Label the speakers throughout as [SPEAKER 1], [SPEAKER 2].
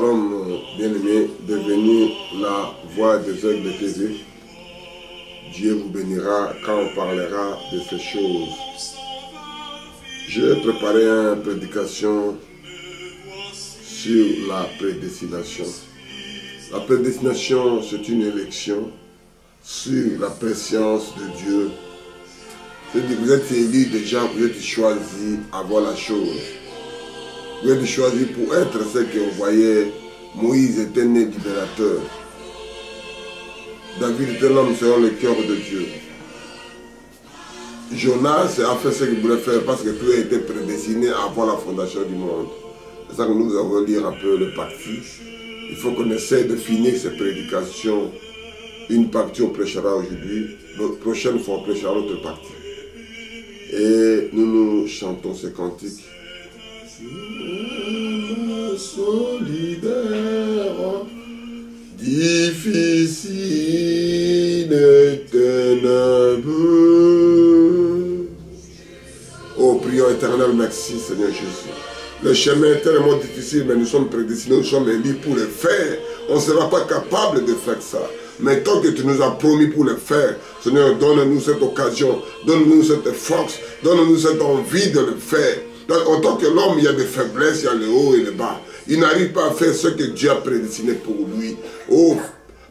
[SPEAKER 1] Shalom, bien-aimés, devenez la voix des aigles TV. Dieu vous bénira quand on parlera de ces choses. J'ai préparé une prédication sur la prédestination. La prédestination, c'est une élection sur la préscience de Dieu. C'est-à-dire que vous êtes élu déjà, vous êtes choisi avant la chose. Vous êtes choisi pour être ce que vous voyez. Moïse était né libérateur. David était l'homme selon le cœur de Dieu. Jonas a fait ce qu'il voulait faire parce que tout a été prédestiné avant la fondation du monde. C'est ça que nous avons lire un peu le parti. Il faut qu'on essaie de finir ces prédications. Une partie on prêchera aujourd'hui, la prochaine fois on prêchera l'autre partie. Et nous chantons ces cantiques. Solidaire, difficile et ténébreux. Oh, prions éternel, merci Seigneur Jésus. Le chemin est tellement difficile, mais nous sommes prédestinés, nous sommes élus pour le faire. On ne sera pas capable de faire ça. Mais tant que tu nous as promis pour le faire, Seigneur, donne-nous cette occasion, donne-nous cette force, donne-nous cette envie de le faire. Donc, en tant que l'homme, il y a des faiblesses, il y a le haut et le bas. Il n'arrive pas à faire ce que Dieu a prédestiné pour lui. Oh,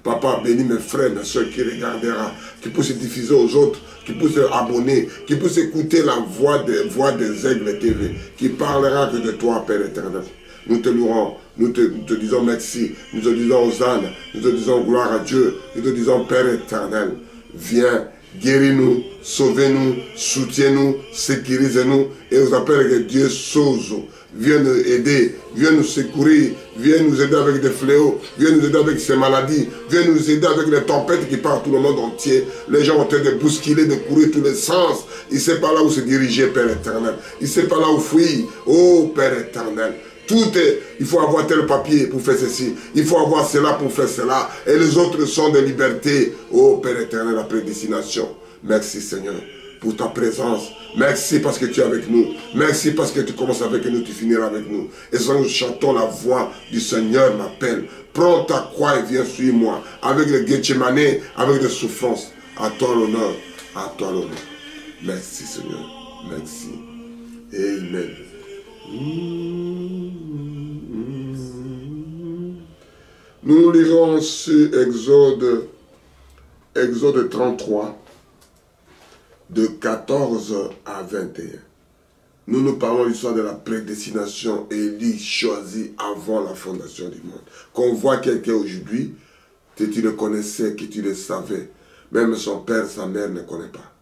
[SPEAKER 1] Papa, bénis mes frères, mes soeurs qui regardera, qui puissent diffuser aux autres, qui puissent abonner, qui puissent écouter la voix des aigles TV, qui parlera que de toi, Père éternel. Nous te louons, nous te disons merci, nous te disons hosanna, nous te disons gloire à Dieu, nous te disons Père éternel, viens, guéris-nous, sauvez-nous, soutiens-nous, sécurise-nous, et vous appelle que Dieu Sozo. Viens nous aider, viens nous secourir, viens nous aider avec des fléaux, viens nous aider avec ces maladies, viens nous aider avec les tempêtes qui partent tout le monde entier. Les gens ont été de bousculer, de courir tous les sens. Il ne sait pas là où se diriger, Père éternel. Il ne sait pas là où fuir. Oh, Père éternel. Tout est, il faut avoir tel papier pour faire ceci, il faut avoir cela pour faire cela, et les autres sont de liberté. Oh Père éternel, la prédestination. Merci Seigneur pour ta présence. Merci parce que tu es avec nous. Merci parce que tu commences avec nous, tu finiras avec nous. Et ça, nous chantons la voix du Seigneur m'appelle. Prends ta croix et viens suivre moi. Avec le Gethsemane, avec des souffrances. À toi l'honneur, à toi l'honneur. Merci Seigneur. Merci. Amen. Nous lirons sur Exode 33, de 14 à 21. Nous parlons de l'histoire de la prédestination, Élie choisi avant la fondation du monde. Qu'on voit quelqu'un aujourd'hui, que tu le connaissais, que tu le savais, même son père, sa mère ne connaît pas.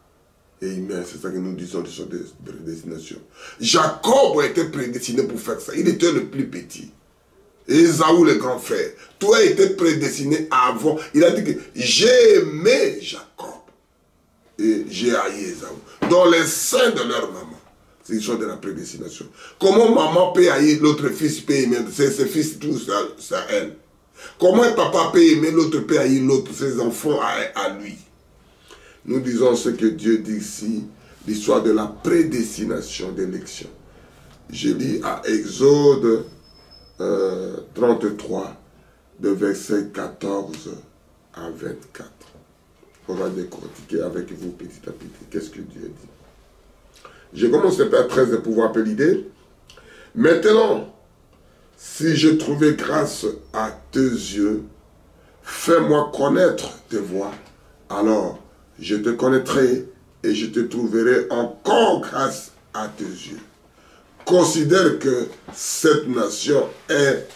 [SPEAKER 1] Amen, c'est ça que nous disons de son prédestination. Jacob a été prédestiné pour faire ça. Il était le plus petit. Ésaü, le grand frère. Tout a été prédestiné avant. Il a dit que j'ai aimé Jacob. Et j'ai haï Ésaü. Dans les seins de leur maman. C'est l'histoire de la prédestination. Comment maman peut haïr l'autre fils, peut aimer ses fils, tout ça, c'est à elle. Comment un papa peut aimer l'autre, peut haïr l'autre, ses enfants à lui. Nous disons ce que Dieu dit ici, l'histoire de la prédestination d'élection. Je lis à Exode 33, de verset 14 à 24. On va décortiquer avec vous petit à petit. Qu'est-ce que Dieu dit? Je commence par 13 de pouvoir appeler l'idée. Maintenant, si je trouvais grâce à tes yeux, fais-moi connaître tes voies. Alors, je te connaîtrai et je te trouverai encore grâce à tes yeux. Considère que cette nation est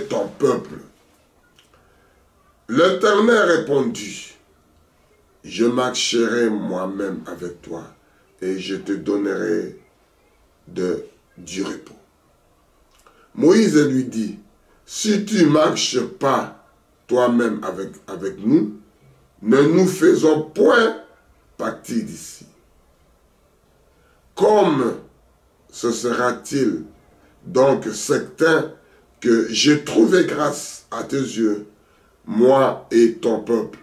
[SPEAKER 1] ton peuple. L'Éternel répondit, je marcherai moi-même avec toi et je te donnerai du repos. Moïse lui dit, si tu ne marches pas toi-même avec nous, ne nous faisons point partie d'ici. Comme ce sera-t-il donc certain que j'ai trouvé grâce à tes yeux, moi et ton peuple?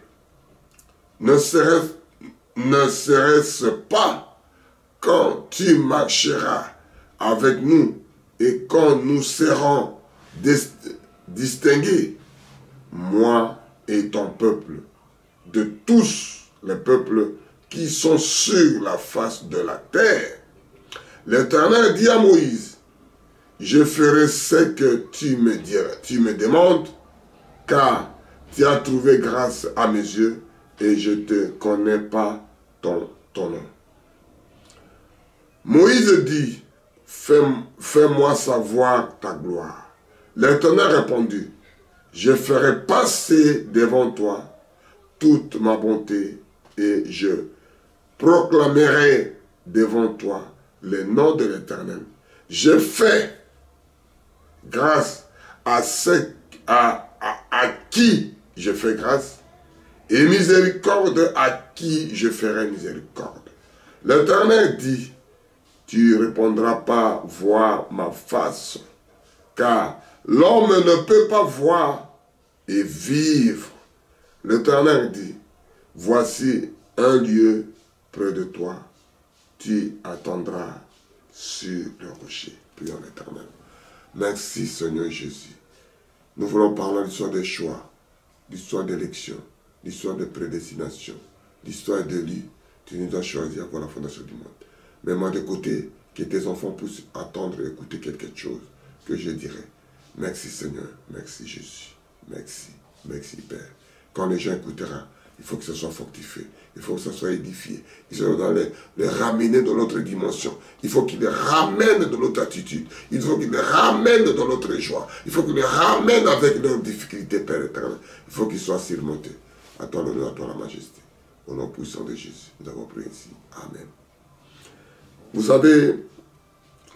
[SPEAKER 1] Ne serait-ce pas quand tu marcheras avec nous et quand nous serons distinguer moi et ton peuple de tous les peuples qui sont sur la face de la terre. L'Éternel dit à Moïse, je ferai ce que tu me demandes, car tu as trouvé grâce à mes yeux et je ne te connais pas ton nom. Moïse dit, fais-moi savoir ta gloire. L'Éternel répondit, je ferai passer devant toi toute ma bonté et je proclamerai devant toi le nom de l'Éternel. Je fais grâce à qui je fais grâce et miséricorde à qui je ferai miséricorde. L'Éternel dit, tu ne répondras pas voir ma face, car l'homme ne peut pas voir et vivre. L'Éternel dit, voici un lieu près de toi, tu attendras sur le rocher. Prions l'Éternel. Merci Seigneur Jésus. Nous voulons parler de l'histoire des choix, l'histoire d'élection, l'histoire de prédestination, l'histoire d'élu. Tu nous as choisi avant la fondation du monde. Mets-moi de côté, que tes enfants puissent attendre et écouter quelque chose que je dirai. Merci Seigneur, merci Jésus, merci, merci Père. Quand les gens écouteront, il faut que ce soit fortifié, il faut que ce soit édifié. Il faut les ramener dans notre dimension. Il faut qu'ils les ramènent dans notre attitude. Il faut qu'ils les ramènent dans notre joie. Il faut qu'ils les ramènent avec leurs difficultés, Père éternel. Il faut qu'ils soient surmontés. À toi l'honneur, à toi la majesté. Au nom puissant de Jésus, nous avons prié ici. Amen. Vous savez,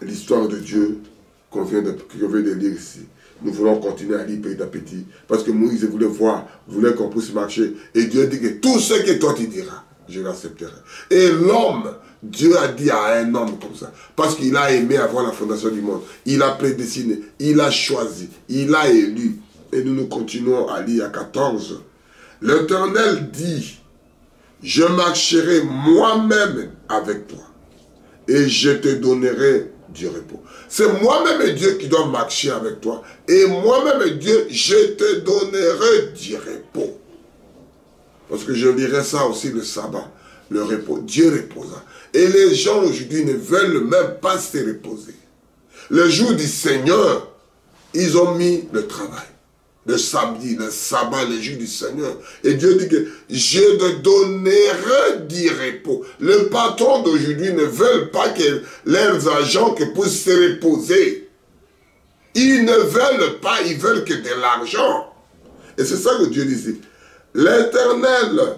[SPEAKER 1] l'histoire de Dieu qu'on vient de lire ici. Nous voulons continuer à lire petit à petit. Parce que Moïse voulait qu'on puisse marcher. Et Dieu dit que tout ce que toi tu diras, je l'accepterai. Et l'homme, Dieu a dit à un homme comme ça. Parce qu'il a aimé avant la fondation du monde. Il a prédestiné, il a choisi, il a élu. Et nous continuons à lire à 14. L'Éternel dit, je marcherai moi-même avec toi. Et je te donnerai du repos. C'est moi-même Dieu qui doit marcher avec toi. Et moi-même Dieu, je te donnerai du repos. Parce que je lirai ça aussi le sabbat, le repos. Dieu reposa. Et les gens aujourd'hui ne veulent même pas se reposer. Le jour du Seigneur, ils ont mis le travail. Le samedi, le sabbat, le jour du Seigneur. Et Dieu dit que je te donnerai du repos. Le patron d'aujourd'hui ne veut pas que leurs agents puissent se reposer. Ils ne veulent pas, ils veulent que de l'argent. Et c'est ça que Dieu disait. L'Éternel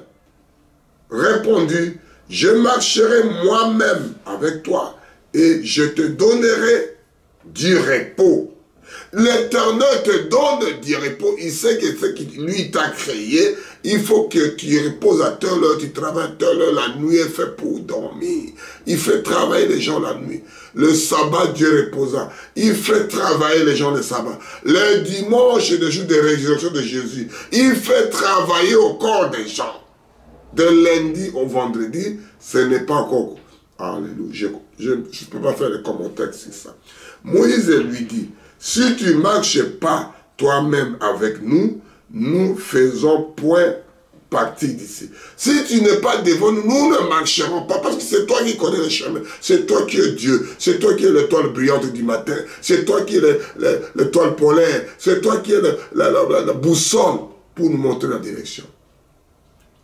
[SPEAKER 1] répondit, je marcherai moi-même avec toi et je te donnerai du repos. L'Éternel te donne du repos. Il sait que ce qui lui t'a créé, il faut que tu reposes à telle heure, tu travailles à telle heure. La nuit est faite pour dormir. Il fait travailler les gens la nuit. Le sabbat, Dieu reposa. Il fait travailler les gens le sabbat. Le dimanche, le jour de résurrection de Jésus, il fait travailler au corps des gens. De lundi au vendredi, ce n'est pas encore. Alléluia. Je ne peux pas faire les commentaires sur ça. Moïse lui dit, si tu ne marches pas toi-même avec nous, nous faisons point partie d'ici. Si tu n'es pas devant nous, nous ne marcherons pas parce que c'est toi qui connais le chemin. C'est toi qui es Dieu. C'est toi qui es l'étoile brillante du matin. C'est toi qui es l'étoile polaire. C'est toi qui es la boussole pour nous montrer la direction.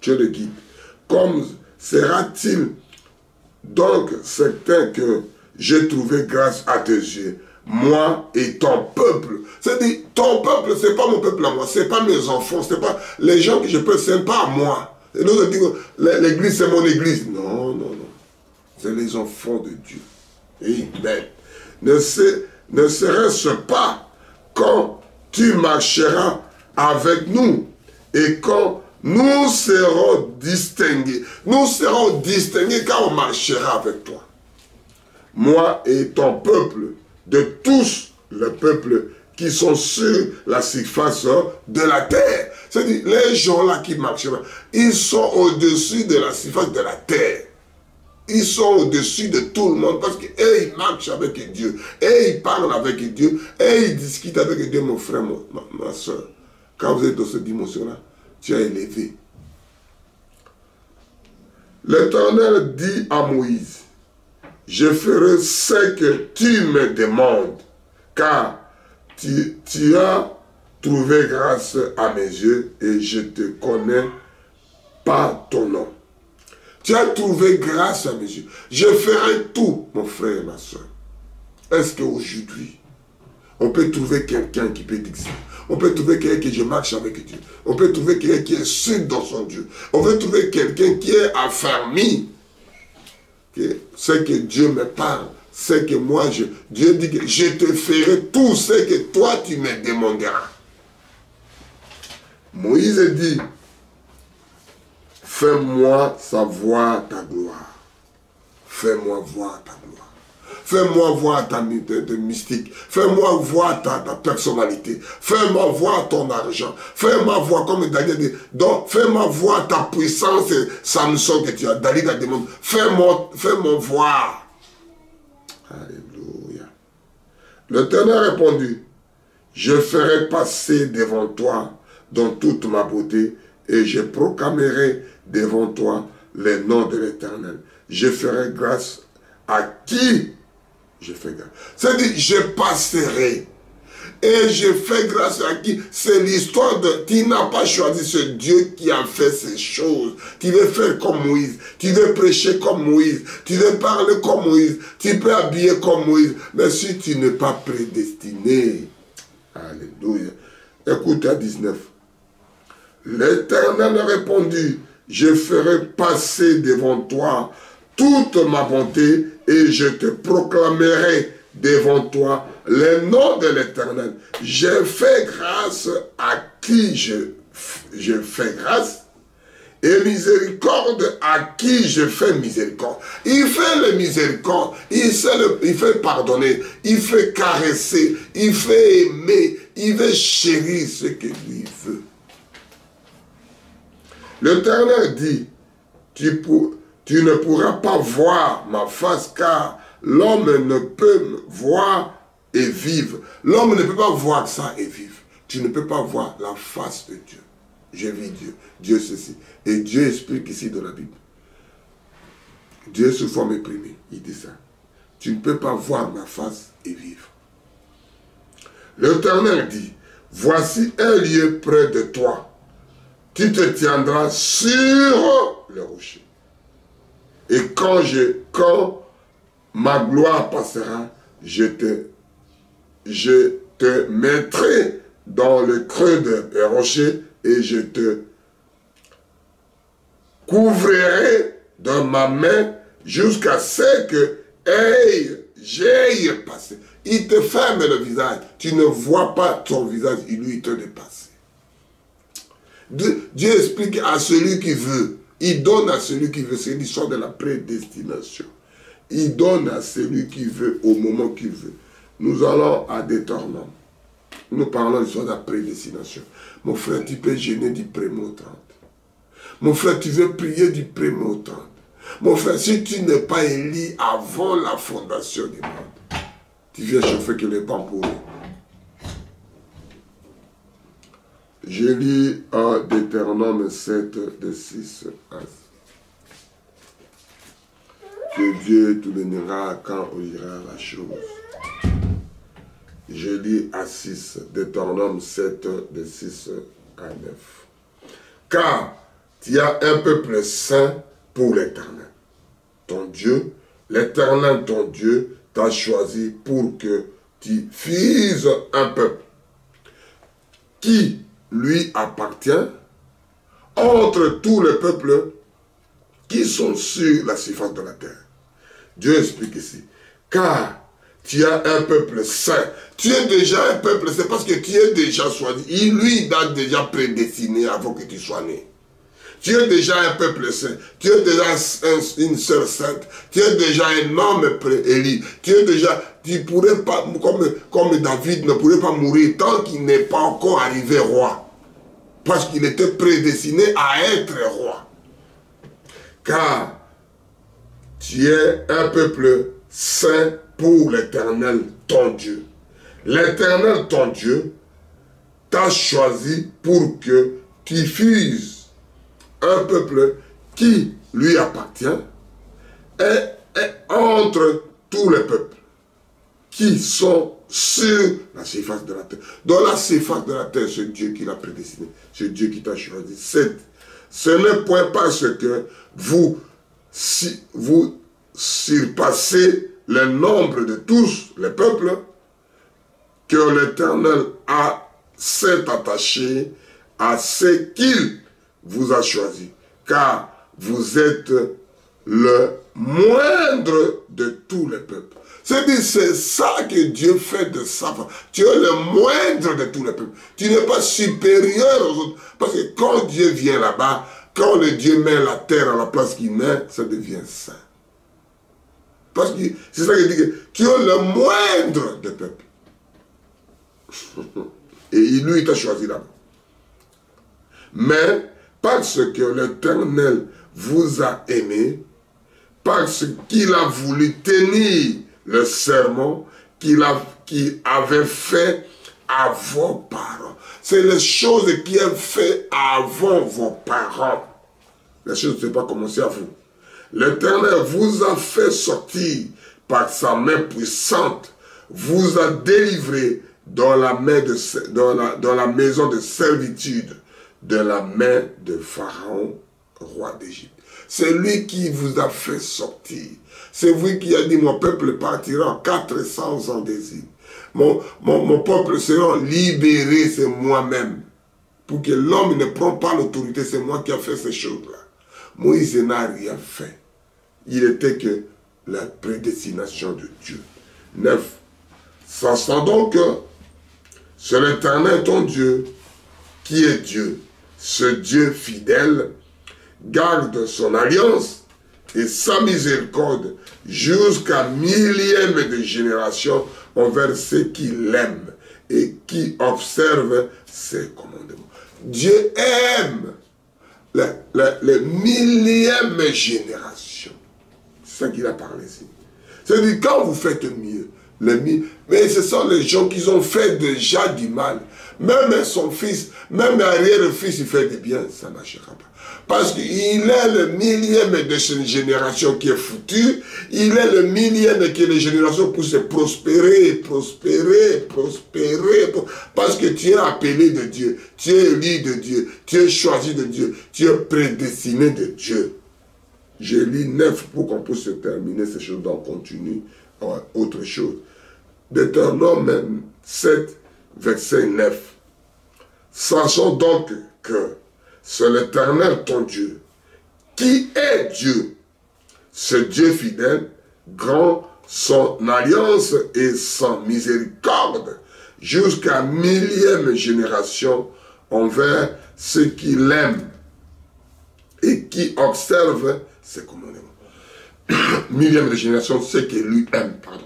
[SPEAKER 1] Tu es le guide. Comme sera-t-il donc certain que j'ai trouvé grâce à tes yeux, moi et ton peuple. C'est-à-dire, ton peuple, ce n'est pas mon peuple à moi, ce n'est pas mes enfants, ce n'est pas les gens que je peux, ce n'est pas à moi. Et nous, on dit que l'église, c'est mon église. Non, non, non. C'est les enfants de Dieu. Amen. Ne serait-ce pas quand tu marcheras avec nous et quand nous serons distingués. Nous serons distingués quand on marchera avec toi. Moi et ton peuple, de tous les peuples qui sont sur la surface de la terre. C'est-à-dire, les gens-là qui marchent, ils sont au-dessus de la surface de la terre. Ils sont au-dessus de tout le monde parce qu'eux, ils marchent avec Dieu. Et ils parlent avec Dieu. Et ils discutent avec Dieu, mon frère, ma soeur. Quand vous êtes dans cette dimension-là, tu es élevé. L'Éternel dit à Moïse, je ferai ce que tu me demandes, car tu as trouvé grâce à mes yeux et je te connais par ton nom. Tu as trouvé grâce à mes yeux. Je ferai tout, mon frère et ma soeur. Est-ce qu'aujourd'hui, on peut trouver quelqu'un qui peut dire ça? On peut trouver quelqu'un qui je marche avec Dieu. On peut trouver quelqu'un qui est sûr dans son Dieu. On peut trouver quelqu'un qui est affermi. C'est que Dieu me parle. C'est que moi, Dieu dit que je te ferai tout ce que toi tu me demanderas. Moïse dit, fais-moi savoir ta gloire. Fais-moi voir ta gloire. Fais-moi voir ta mystique. Fais-moi voir ta personnalité. Fais-moi voir ton argent. Fais-moi voir, comme Daniel dit, donc fais-moi voir ta puissance, Samson que tu as. David a demandé, fais-moi voir. Alléluia. L'Éternel répondit, je ferai passer devant toi dans toute ma beauté et je proclamerai devant toi le nom de l'Éternel. Je ferai grâce à qui je fais grâce. C'est-à-dire, je passerai. Et je fais grâce à qui? C'est l'histoire de... Tu n'as pas choisi ce Dieu qui a fait ces choses. Tu veux faire comme Moïse. Tu veux prêcher comme Moïse. Tu veux parler comme Moïse. Tu peux habiller comme Moïse. Mais si tu n'es pas prédestiné. Alléluia. Écoute à 19. L'Éternel répondit, je ferai passer devant toi toute ma bonté et je te proclamerai devant toi le nom de l'Éternel. Je fais grâce à qui je fais grâce et miséricorde à qui je fais miséricorde. Il fait le miséricorde, il fait pardonner, il fait caresser, il fait aimer, il veut chérir ce que lui veut. L'Éternel dit, tu ne pourras pas voir ma face car l'homme ne peut me voir et vivre. L'homme ne peut pas voir ça et vivre. Tu ne peux pas voir la face de Dieu. Je vis Dieu. Dieu ceci. Et Dieu explique ici dans la Bible. Dieu sous forme imprimée. Il dit ça. Tu ne peux pas voir ma face et vivre. L'Éternel dit, voici un lieu près de toi. Tu te tiendras sur le rocher. Et quand ma gloire passera, je te mettrai dans le creux de rocher et je te couvrirai de ma main jusqu'à ce que j'aille passé. Il te ferme le visage. Tu ne vois pas ton visage, il te dépasse. Dieu explique à celui qui veut. Il donne à celui qui veut. C'est l'histoire de la prédestination. Il donne à celui qui veut au moment qu'il veut. Nous allons à Deutéronome. Nous parlons de l'histoire de la prédestination. Mon frère, tu peux gêner du prémot 30. Mon frère, tu veux prier du prémot 30. Mon frère, si tu n'es pas élu avant la fondation du monde, tu viens chauffer que les bancs pour lui. Je lis à Deutéronome 7, de 6 à 7. Que Dieu te donnera quand on ira la chose. Je lis à 6, Deutéronome 7, de 6 à 9. Car tu as un peuple saint pour l'Éternel. Ton Dieu, l'Éternel ton Dieu, t'a choisi pour que tu fises un peuple qui lui appartient entre tous les peuples qui sont sur la surface de la terre. Dieu explique ici, car tu as un peuple saint. Tu es déjà un peuple saint parce que tu es déjà choisi. Lui, il a déjà prédestiné avant que tu sois né. Tu es déjà un peuple saint. Tu es déjà une sœur sainte. Tu es déjà un homme élu. Tu es déjà... Tu pourrais pas, comme David ne pourrait pas mourir tant qu'il n'est pas encore arrivé roi. Parce qu'il était prédestiné à être roi. Car tu es un peuple saint pour l'Éternel, ton Dieu. L'Éternel, ton Dieu, t'a choisi pour que tu fuses un peuple qui lui appartient et entre tous les peuples qui sont sur la surface de la terre. Dans la surface de la terre, c'est Dieu qui l'a prédestiné. C'est Dieu qui t'a choisi. Ce n'est point parce que vous surpassez le nombre de tous les peuples que l'Éternel s'est attaché à ce qu'il vous a choisi. Car vous êtes le moindre de tous les peuples. C'est ça que Dieu fait de sa part. Tu es le moindre de tous les peuples. Tu n'es pas supérieur aux autres. Parce que quand Dieu vient là-bas, quand le Dieu met la terre à la place qu'il met, ça devient saint. Parce que c'est ça qu'il dit, que tu es le moindre des peuples. Et lui, il t'a choisi là-bas. Mais parce que l'Éternel vous a aimé, parce qu'il a voulu tenir le serment qu'il avait fait à vos parents. C'est les choses qu'il a fait avant vos parents. Les choses ne sont pas commencées à vous. L'Éternel vous a fait sortir par sa main puissante, vous a délivré dans la maison de servitude, de la main de Pharaon, roi d'Égypte. C'est lui qui vous a fait sortir. C'est lui qui a dit, mon peuple partira en 400 ans d'exil. Mon peuple sera libéré, c'est moi-même. Pour que l'homme ne prenne pas l'autorité, c'est moi qui ai fait ces choses-là. Moïse n'a rien fait. Il était que la prédestination de Dieu. 9. Sachant donc que c'est l'Éternel ton Dieu qui est Dieu. Ce Dieu fidèle garde son alliance et sa miséricorde jusqu'à millième de génération envers ceux qui l'aiment et qui observent ses commandements. Dieu aime les millième génération. C'est ça qu'il a parlé ici. C'est-à-dire, quand vous faites mieux, mais ce sont les gens qui ont fait déjà du mal. Même son fils, même arrière-fils, il fait du bien, ça ne marchera pas. Parce qu'il est le millième de cette génération qui est foutue. Il est le millième que les générations poussent prospérer, prospérer, prospérer. Parce que tu es appelé de Dieu, tu es élu de Dieu, tu es choisi de Dieu, tu es prédestiné de Dieu. Je lis 9 pour qu'on puisse terminer ces choses, donc continue autre chose. Deutéronome 7, verset 9. Sachons donc que c'est l'Éternel ton Dieu, qui est Dieu, ce Dieu fidèle, grand son alliance et son miséricorde, jusqu'à millième génération envers ceux qui l'aiment et qui observent ses commandements. Millième de génération, ceux qui lui aiment, pardon.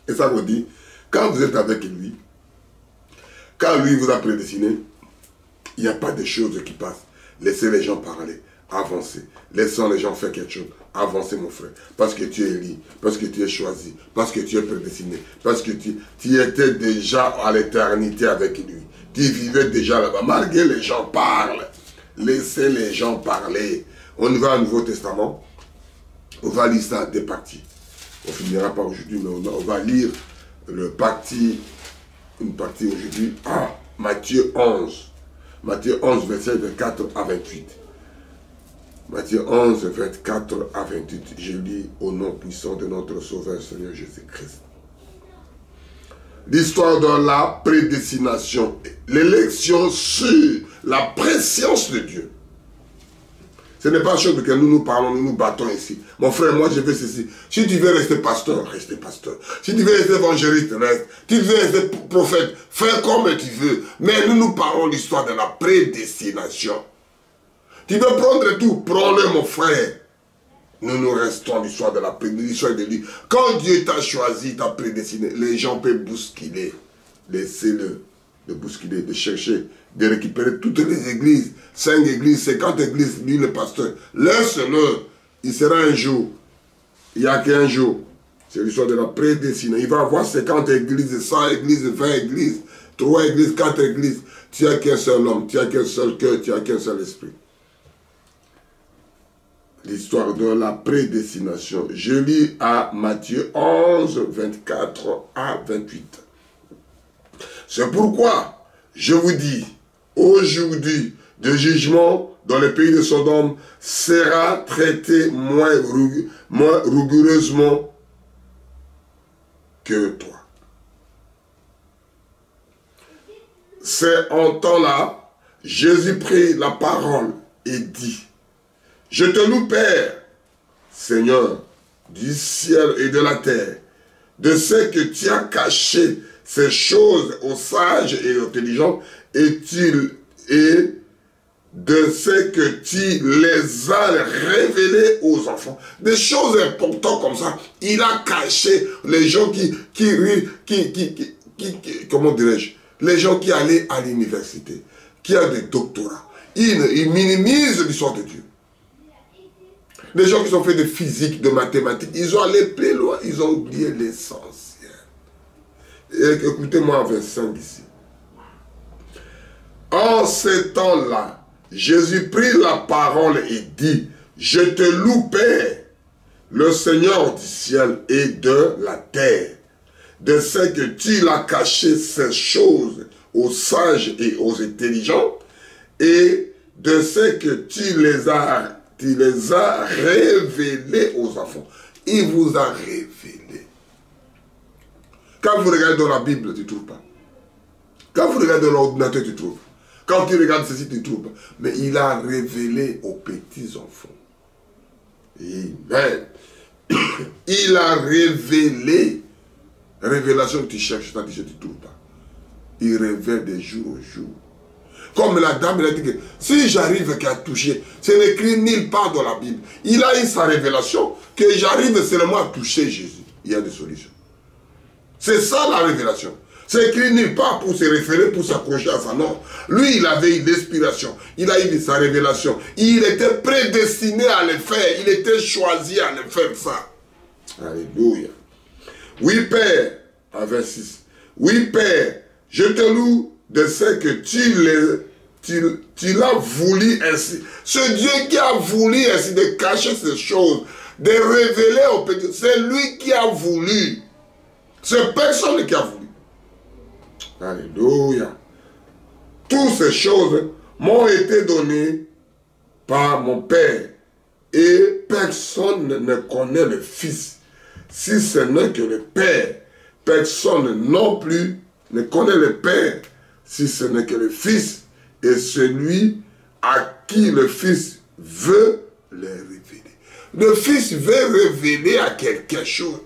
[SPEAKER 1] Et ça vous dit, quand vous êtes avec lui, quand lui vous a prédestiné, il n'y a pas de choses qui passent. Laissez les gens parler, avancez. Laissons les gens faire quelque chose. Avancez mon frère. Parce que tu es élu, parce que tu es choisi, parce que tu es prédestiné, parce que tu étais déjà à l'éternité avec lui. Tu vivais déjà là-bas. Malgré les gens parlent. Laissez les gens parler. On y va au Nouveau Testament. On va lire ça des parties. On ne finira pas aujourd'hui, mais on va lire une partie aujourd'hui. Matthieu 11. Matthieu 11, verset 24 à 28. Matthieu 11, 24 à 28. Je lis au nom puissant de notre Sauveur, Seigneur Jésus-Christ. L'histoire de la prédestination, l'élection sur la préscience de Dieu. Ce n'est pas chose que nous parlons, nous nous battons ici. Mon frère, moi je veux ceci. Si tu veux rester pasteur, reste pasteur. Si tu veux rester évangéliste, reste. Si tu veux rester prophète, fais comme tu veux. Mais nous parlons de l'histoire de la prédestination. Tu veux prendre tout, prends-le mon frère. Nous restons l'histoire de la prédestination de lui. Quand Dieu t'a choisi, t'a prédestiné, les gens peuvent bousculer. Laissez-le. de bousculer, de chercher, de récupérer toutes les églises, 5 églises, 50 églises, lui le pasteur. Laisse-le, il sera un jour, il n'y a qu'un jour. C'est l'histoire de la prédestinée. Il va avoir 50 églises, 100 églises, 20 églises, 3 églises, 4 églises. Tu n'as qu'un seul homme, tu n'as qu'un seul cœur, tu n'as qu'un seul esprit. L'histoire de la prédestination. Je lis à Matthieu 11, 24 à 28. C'est pourquoi je vous dis, aujourd'hui, le jugement dans le pays de Sodome sera traité moins rigoureusement que toi. C'est en temps-là, Jésus prit la parole et dit, je te loue, Père, Seigneur, du ciel et de la terre, de ce que tu as caché ces choses aux sages et aux intelligents, et de ce que tu les as révélées aux enfants. Des choses importantes comme ça, il a caché les gens comment dirais-je, les gens qui allaient à l'université, qui ont des doctorats. Ils minimisent l'histoire de Dieu. Les gens qui ont fait de physique, de mathématiques, ils ont allé plus loin, ils ont oublié l'essentiel. Écoutez-moi en verset 5 ici. En ces temps-là, Jésus prit la parole et dit, je te loue, Père, le Seigneur du ciel et de la terre, de ce que tu l'as caché ces choses aux sages et aux intelligents, et de ce que tu les as révélés aux enfants. Il vous a révélé. Quand vous regardez dans la Bible, tu ne trouves pas. Quand vous regardez dans l'ordinateur, tu trouves. Quand tu regardes ceci, tu ne trouves pas. Mais il a révélé aux petits-enfants. Amen. Il a révélé. Révélation que tu cherches, tu ne trouves pas. Il révèle de jour au jour. Comme la dame, elle a dit que si j'arrive qu'à toucher, c'est écrit nulle part dans la Bible. Il a eu sa révélation que j'arrive seulement à toucher Jésus. Il y a des solutions. C'est ça la révélation. C'est écrit nulle part pour se référer, pour s'accrocher à ça. Non. Lui, il avait eu l'inspiration. Il a eu sa révélation. Il était prédestiné à le faire. Il était choisi à le faire ça. Alléluia. Oui, Père, à verset 6. Oui, Père, je te loue de ce que tu l'as voulu ainsi. Ce Dieu qui a voulu ainsi de cacher ces choses, de révéler aux petits, c'est lui qui a voulu. C'est personne qui a voulu. Alléluia. Toutes ces choses m'ont été données par mon Père. Et personne ne connaît le Fils, si ce n'est que le Père. Personne non plus ne connaît le Père, si ce n'est que le Fils, et celui à qui le Fils veut le révéler. Le Fils veut révéler à quelque chose.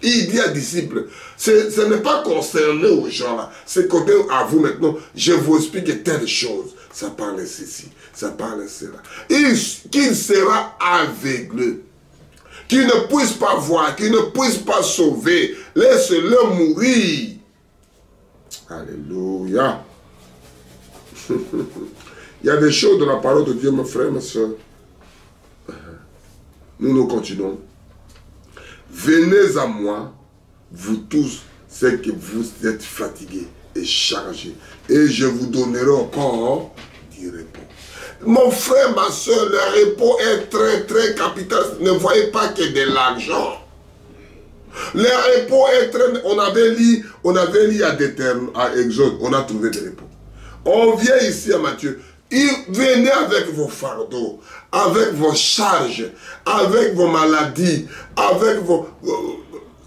[SPEAKER 1] Il dit à disciples, ce n'est pas concerné aux gens là, c'est côté à vous maintenant, je vous explique telle chose. Ça parle ceci, ça parle cela. Qu'il sera aveugle, qu'il ne puisse pas voir, qu'il ne puisse pas sauver, laisse-le mourir. Alléluia. Il y a des choses dans la parole de Dieu, mes frères, mes soeurs. Nous continuons. Venez à moi, vous tous, ceux que vous êtes fatigués et chargés, et je vous donnerai encore du repos. Mon frère, ma soeur, le repos est très, très capital. Ne voyez pas que de l'argent. Le repos est très... On avait lu à Exode, on a trouvé des repos. On vient ici à Matthieu. Venez avec vos fardeaux, avec vos charges, avec vos maladies, avec vos...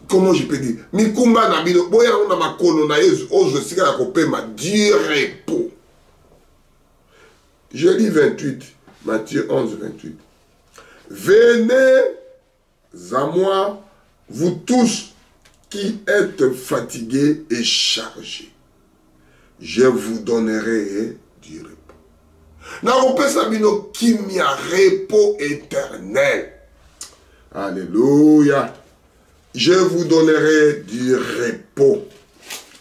[SPEAKER 1] comment je peux dire? Mikumba nabino, boya on a ma colonna, je sais qu'à couper ma du repos. Je lis 28, Matthieu 11, 28. Venez à moi, vous tous qui êtes fatigués et chargés. Je vous donnerai du repos. N'avons Sabino qui m'y a repos éternel. Alléluia. Je vous donnerai du repos.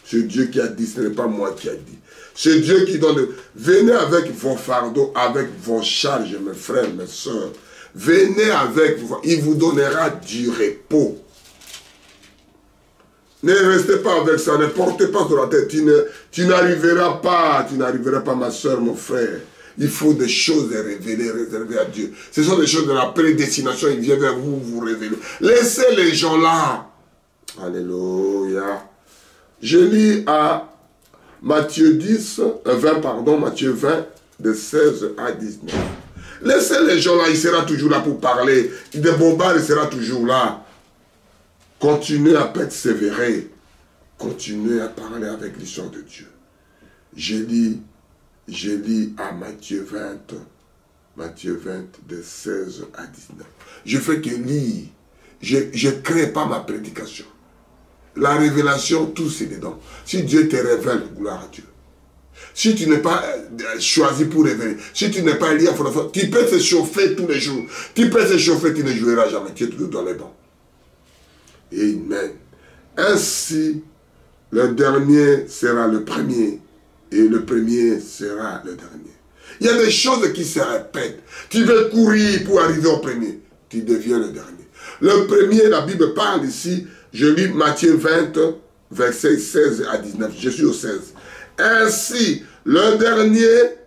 [SPEAKER 1] C'est Dieu qui a dit, ce n'est pas moi qui a dit. C'est Dieu qui donne. Venez avec vos fardeaux, avec vos charges, mes frères, mes soeurs. Venez avec vous. Il vous donnera du repos. Ne restez pas avec ça. Ne portez pas sur la tête. Tu n'arriveras pas, ma soeur, mon frère. Il faut des choses révélées, réservées à Dieu. Ce sont des choses de la prédestination. Il vient vers vous, vous révéler. Laissez les gens là. Alléluia. Je lis à Matthieu 20, de 16 à 19. Laissez les gens là, il sera toujours là pour parler. De Bobard, il sera toujours là. Continuez à persévérer. Continuez à parler avec l'histoire de Dieu. Je lis à Matthieu 20, de 16 à 19. Je fais que lire. Je ne crée pas ma prédication. La révélation, tout c'est dedans. Si Dieu te révèle, gloire à Dieu. Si tu n'es pas choisi pour révéler, si tu n'es pas lié à fondation, tu peux te chauffer tous les jours. Tu peux te chauffer, tu ne joueras jamais. Tu es toujours dans les bancs. Amen. Ainsi, le dernier sera le premier et le premier sera le dernier. Il y a des choses qui se répètent. Tu veux courir pour arriver au premier. Tu deviens le dernier. Le premier, la Bible parle ici, je lis Matthieu 20, versets 16 à 19. Je suis au 16. Ainsi, le dernier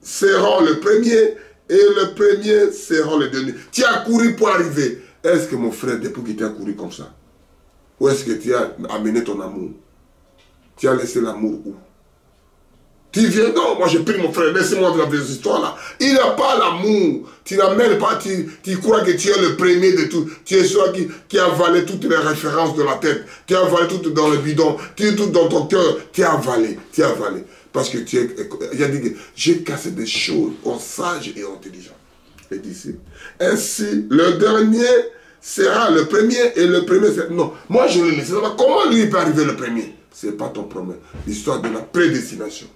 [SPEAKER 1] sera le premier et le premier sera le dernier. Tu as couru pour arriver. Est-ce que mon frère, depuis que tu as couru comme ça, où est-ce que tu as amené ton amour? Tu as laissé l'amour où? Tu viens, non, moi j'ai pris mon frère, laissez-moi dans des histoires là. Il n'a pas l'amour. Tu n'amènes pas, tu crois que tu es le premier de tout. Tu es celui qui a avalé toutes les références de la tête. Tu as avalé tout dans le bidon. Tu es tout dans ton cœur. Tu as avalé. Parce que tu es, il a dit que j'ai cassé des choses aux sages et intelligents. Et d'ici. Ainsi, le dernier sera le premier et le premier sera... Non, moi je le laisse. Comment lui peut arriver le premier? Ce n'est pas ton problème. L'histoire de la prédestination.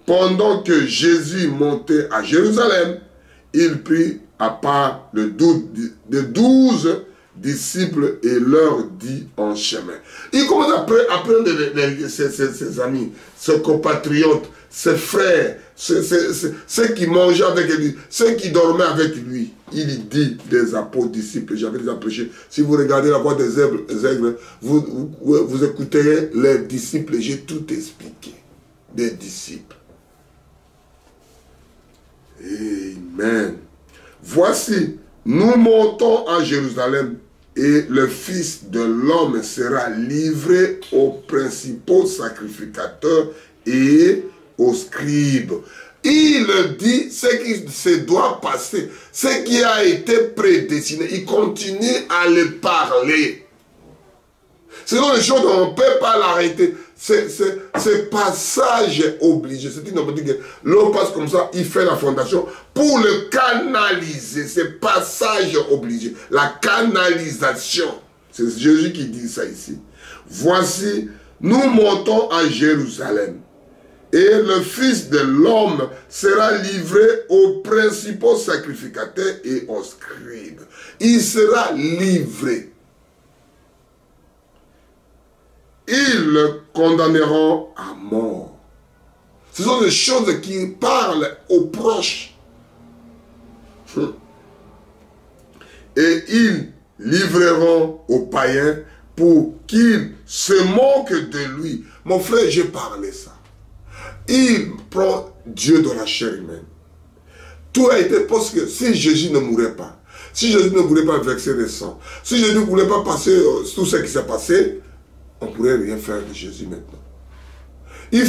[SPEAKER 1] Pendant que Jésus montait à Jérusalem, il prit à part les 12 disciples et leur dit en chemin. Il commence à prendre ses amis, ses compatriotes, ses frères, ceux qui mangeaient avec lui, ceux qui dormaient avec lui. Il dit des apôtres, disciples, j'avais déjà prêché. Si vous regardez la voix des aigles, vous écouterez les disciples, j'ai tout expliqué. Des disciples. Amen. Voici, nous montons à Jérusalem et le Fils de l'homme sera livré aux principaux sacrificateurs et aux scribes. Il dit ce qui se doit passer, ce qui a été prédestiné. Il continue à le parler. Ce sont des choses dont on ne peut pas l'arrêter. Ce passage obligé. C'est une dit que l'homme passe comme ça, il fait la fondation pour le canaliser. Ce passage obligé. La canalisation. C'est Jésus qui dit ça ici. Voici, nous montons à Jérusalem. Et le Fils de l'homme sera livré aux principaux sacrificateurs et aux scribes. Il sera livré. Ils le condamneront à mort. Ce sont des choses qui parlent aux proches. Et ils livreront aux païens pour qu'ils se moquent de lui. Mon frère, j'ai parlé ça. Il prend Dieu dans la chair humaine. Tout a été parce que si Jésus ne mourait pas, si Jésus ne voulait pas verser le sang, si Jésus ne voulait pas passer tout ce qui s'est passé, on ne pourrait rien faire de Jésus maintenant. Il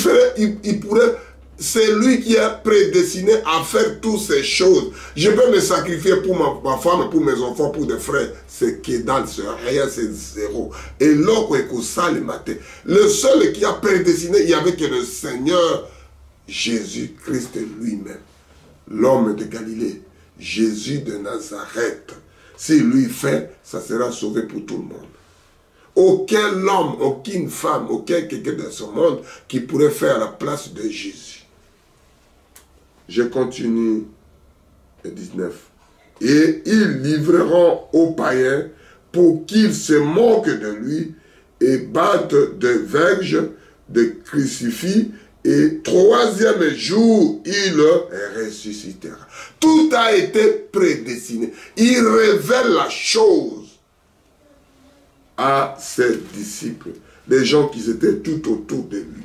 [SPEAKER 1] pourrait, c'est lui qui a prédestiné à faire toutes ces choses. Je peux me sacrifier pour ma femme, pour mes enfants, pour des frères. C'est que dalle, c'est rien, c'est zéro. Et l'autre est qu'au ça le matin. Le seul qui a prédestiné, il n'y avait que le Seigneur Jésus-Christ lui-même. L'homme de Galilée, Jésus de Nazareth. Si lui fait, ça sera sauvé pour tout le monde. Aucun homme, aucune femme, aucun quelqu'un de ce monde qui pourrait faire la place de Jésus. Je continue le 19. Et ils livreront aux païens pour qu'ils se moquent de lui et battent de verges, de crucifix Et troisième jour, il ressuscitera. Tout a été prédestiné. Il révèle la chose à ses disciples, les gens qui étaient tout autour de lui,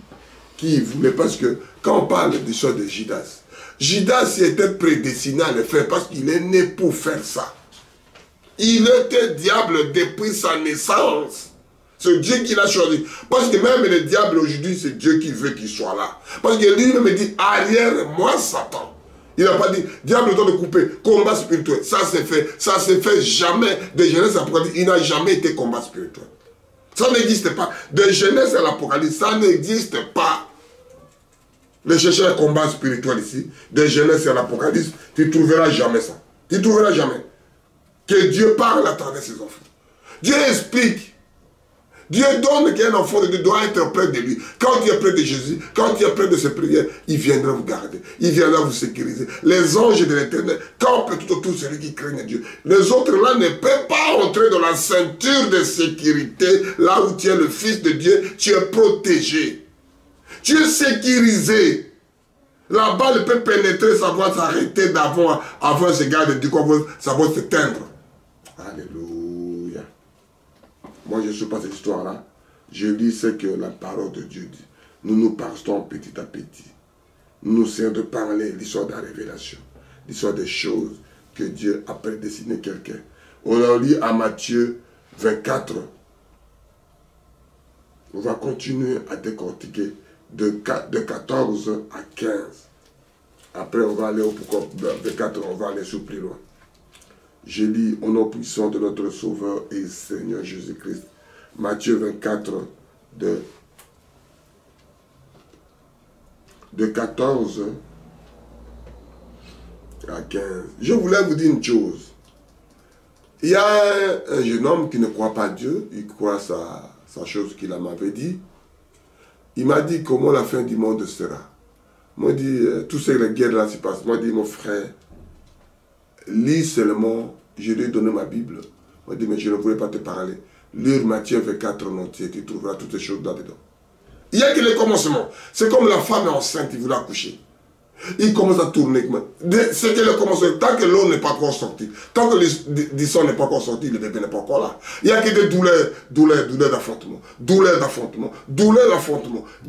[SPEAKER 1] qui voulaient, parce que quand on parle des choses de Judas, Judas était prédestiné à le faire parce qu'il est né pour faire ça. Il était diable depuis sa naissance. C'est Dieu qui l'a choisi. Parce que même le diable aujourd'hui, c'est Dieu qui veut qu'il soit là. Parce que lui-même dit, arrière-moi Satan. Il n'a pas dit, diable, le temps de couper, combat spirituel. Ça c'est fait. Ça s'est fait jamais. De Genèse à l'Apocalypse, il n'a jamais été combat spirituel. Ça n'existe pas. De Genèse à l'Apocalypse, ça n'existe pas. Ne cherchez un combat spirituel ici. De Genèse à l'Apocalypse, tu ne trouveras jamais ça. Tu ne trouveras jamais. Que Dieu parle à travers ses enfants. Dieu explique. Dieu donne qu'un enfant de Dieu doit être près de lui. Quand tu es près de Jésus, quand tu es près de ses prières, il viendra vous garder. Il viendra vous sécuriser. Les anges de l'éternel, quand peut tout autour celui qui craignent Dieu. Les autres là ne peuvent pas entrer dans la ceinture de sécurité. Là où tu es le Fils de Dieu, tu es protégé. Tu es sécurisé. La balle peut pénétrer, ça va s'arrêter d'avant, avant ce gars de Dieu, ça va s'éteindre. Alléluia. Moi, je ne sais pas cette histoire-là. Je lis ce que la parole de Dieu dit. Nous nous partons petit à petit. Nous nous essayons de parler l'histoire de la révélation. L'histoire des choses que Dieu a prédestiné quelqu'un. On en lit à Matthieu 24. On va continuer à décortiquer de 14 à 15. Après, on va aller au 24, on va aller sur plus loin. Je lis au nom puissant de notre Sauveur et Seigneur Jésus-Christ. Matthieu 24, de 14 à 15. Je voulais vous dire une chose. Il y a un jeune homme qui ne croit pas Dieu, il croit sa chose qu'il m'avait dit. Il m'a dit comment la fin du monde sera. Moi, je dis, tout ce que la guerre là se passe. Moi, je dis, mon frère, lis seulement, je lui ai donné ma Bible. Moi, je dis, mais je ne voulais pas te parler. Lire Matthieu 24 en entier, tu trouveras toutes ces choses là-dedans. Il n'y a que le commencement. C'est comme la femme est enceinte, il voulait accoucher. Il commence à tourner. C'est que le commencement. Tant que l'eau n'est pas encore sortie, tant que le sang n'est pas encore sorti, le bébé n'est pas encore là. Il n'y a que des douleurs d'affrontement. Douleurs d'affrontement.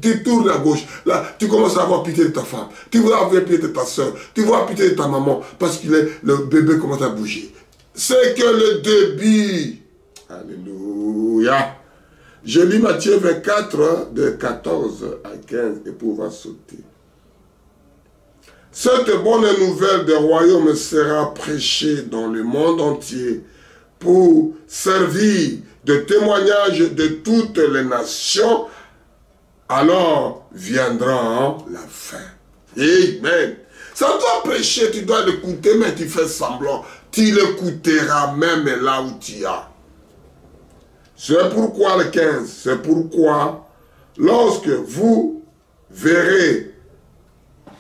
[SPEAKER 1] Tu tournes à gauche. Là, tu commences à avoir pitié de ta femme. Tu vas avoir pitié de ta soeur. Tu vas avoir pitié de ta maman. Parce que le bébé commence à bouger. C'est que le début. Alléluia. Je lis Matthieu 24, de 14 à 15, et pour pouvoir sauter. Cette bonne nouvelle du royaume sera prêchée dans le monde entier pour servir de témoignage de toutes les nations. Alors viendra la fin. Amen. Ça doit prêcher, tu dois l'écouter, mais tu fais semblant. Tu l'écouteras même là où tu es. C'est pourquoi le 15, c'est pourquoi lorsque vous verrez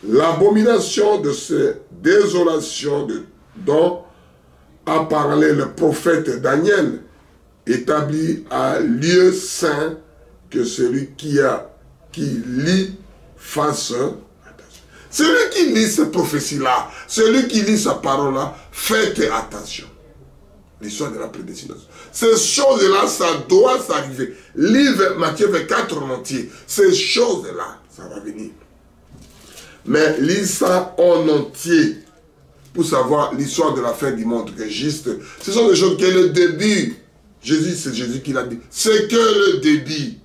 [SPEAKER 1] l'abomination de ces désolations dont a parlé le prophète Daniel, établi à lieu saint, que celui qui lit fasse attention. Celui qui lit cette prophétie-là, celui qui lit sa parole-là, faites attention. L'histoire de la prédestination. Ces choses-là, ça doit s'arriver. Livre Matthieu 24 en entier. Ces choses-là, ça va venir. Mais lis ça en entier pour savoir l'histoire de la fin du monde. Que juste, ce sont des choses qui est le début. Jésus, c'est Jésus qui l'a dit. C'est que le début.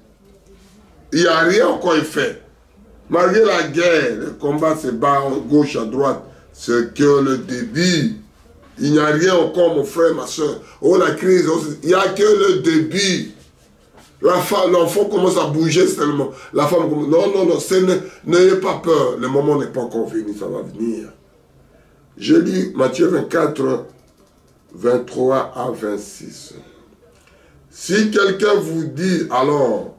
[SPEAKER 1] Il n'y a rien encore fait. Malgré la guerre, le combat se bat à gauche, à droite. C'est que le début. Il n'y a rien encore, mon frère, ma soeur. Oh, la crise, il n'y a que le début. L'enfant commence à bouger seulement. La femme commence... Non, n'ayez pas peur. Le moment n'est pas encore venu, ça va venir. Je lis Matthieu 24, 23 à 26. Si quelqu'un vous dit alors,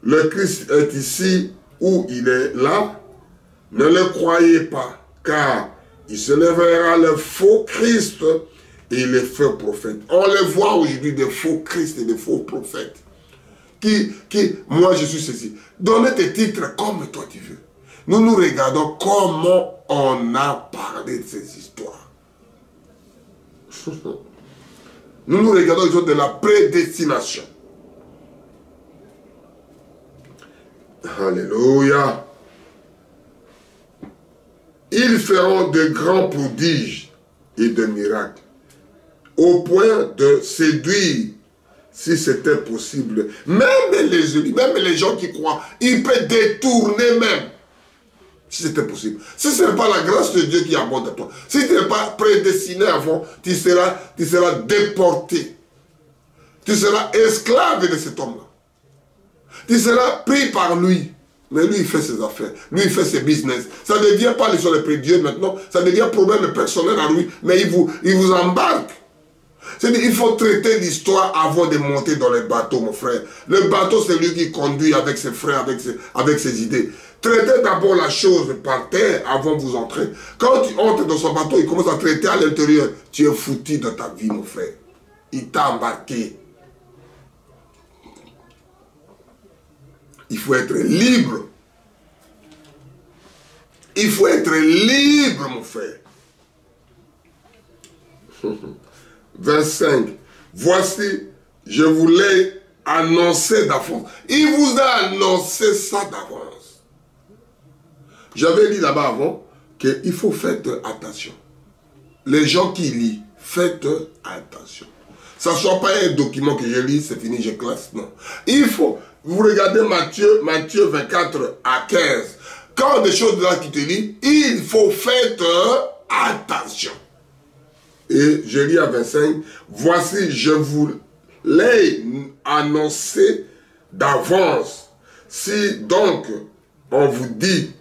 [SPEAKER 1] le Christ est ici ou il est là, ne le croyez pas, car il se lèvera le faux Christ et les faux prophètes. On les voit aujourd'hui, des faux Christ et des faux prophètes. Moi je suis ceci. Donnez tes titres comme toi tu veux. Nous nous regardons comment on a parlé de ces histoires. Nous nous regardons les autres de la prédestination. Alléluia. Ils feront de grands prodiges et de miracles, au point de séduire, si c'était possible, même les élus, même les gens qui croient, ils peuvent détourner même, si c'était possible. Si ce n'est pas la grâce de Dieu qui abonde à toi, si tu n'es pas prédestiné avant, tu seras déporté. Tu seras esclave de cet homme-là. Tu seras pris par lui. Mais lui, il fait ses affaires. Lui, il fait ses business. Ça ne devient pas l'histoire de Dieu maintenant. Ça devient problème personnel à lui. Mais il vous embarque. C'est-à-dire qu'il faut traiter l'histoire avant de monter dans le bateau, mon frère. Le bateau, c'est lui qui conduit avec ses frères, avec ses idées. Traitez d'abord la chose par terre avant de vous entrer. Quand tu entres dans son bateau, il commence à traiter à l'intérieur. Tu es foutu de ta vie, mon frère. Il t'a embarqué. Il faut être libre. Il faut être libre, mon frère. 25. Voici, je vous l'ai annoncé d'avance. Il vous a annoncé ça d'avance. J'avais dit là-bas avant qu'il faut faire attention. Les gens qui lisent, faites attention. Ça ne soit pas un document que je lis, c'est fini, je classe. Non. Il faut... Vous regardez Matthieu 24 à 15. Quand des choses là qui te lisent, il faut faire attention. Et je lis à 25. Voici, je vous l'ai annoncé d'avance. Si donc on vous dit,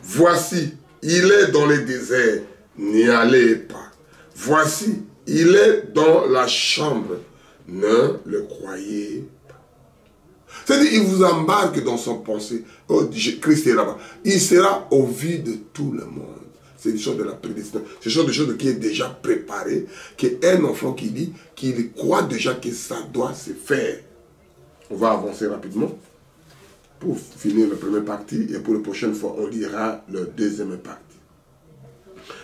[SPEAKER 1] voici, il est dans les déserts, n'y allez pas. Voici, il est dans la chambre, ne le croyez pas. C'est-à-dire, il vous embarque dans son pensée. Oh, Christ est là-bas. Il sera au vu de tout le monde. C'est des choses de la prédestination. C'est des choses qui est déjà préparé. Qu'un enfant qui dit qu'il croit déjà que ça doit se faire. On va avancer rapidement pour finir la première partie. Et pour la prochaine fois, on lira la deuxième partie.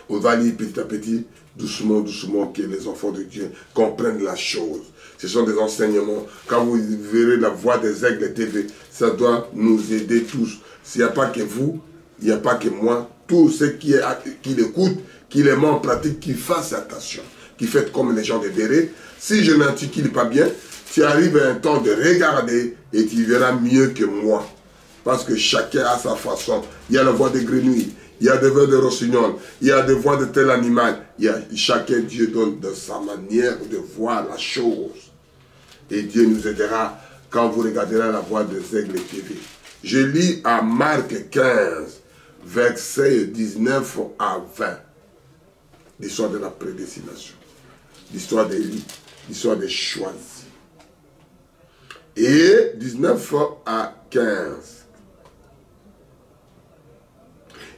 [SPEAKER 1] On va lire petit à petit, doucement, doucement, que les enfants de Dieu comprennent la chose. Ce sont des enseignements. Quand vous verrez la voix des aigles TV, ça doit nous aider tous. S'il n'y a pas que vous, il n'y a pas que moi. Tous ceux qui l'écoutent, qui les mettent en pratique, qui fassent attention. Qui font comme les gens de Béret. Si je n'articule pas bien, tu arrives à un temps de regarder et tu verras mieux que moi. Parce que chacun a sa façon. Il y a la voix des grenouilles. Il y a des voix de rossignol, il y a des voix de tel animal. Chacun, Dieu donne de sa manière de voir la chose. Et Dieu nous aidera quand vous regarderez la voix des aigles TV. Je lis à Marc 15, versets 19 à 20. L'histoire de la prédestination. L'histoire d'Élie. L'histoire des choisis. Et 19 à 15.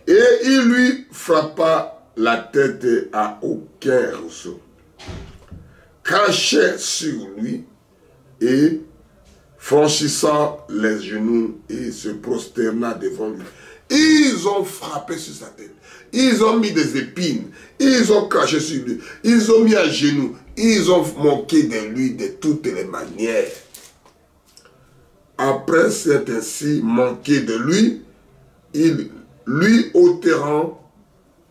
[SPEAKER 1] Et il lui frappa la tête à aucun ressaut, crachait sur lui et franchissant les genoux et se prosterna devant lui. Ils ont frappé sur sa tête, ils ont mis des épines, ils ont craché sur lui, ils ont mis à genoux, ils ont moqué de lui de toutes les manières. Après s'être ainsi moqué de lui, ils lui ôteront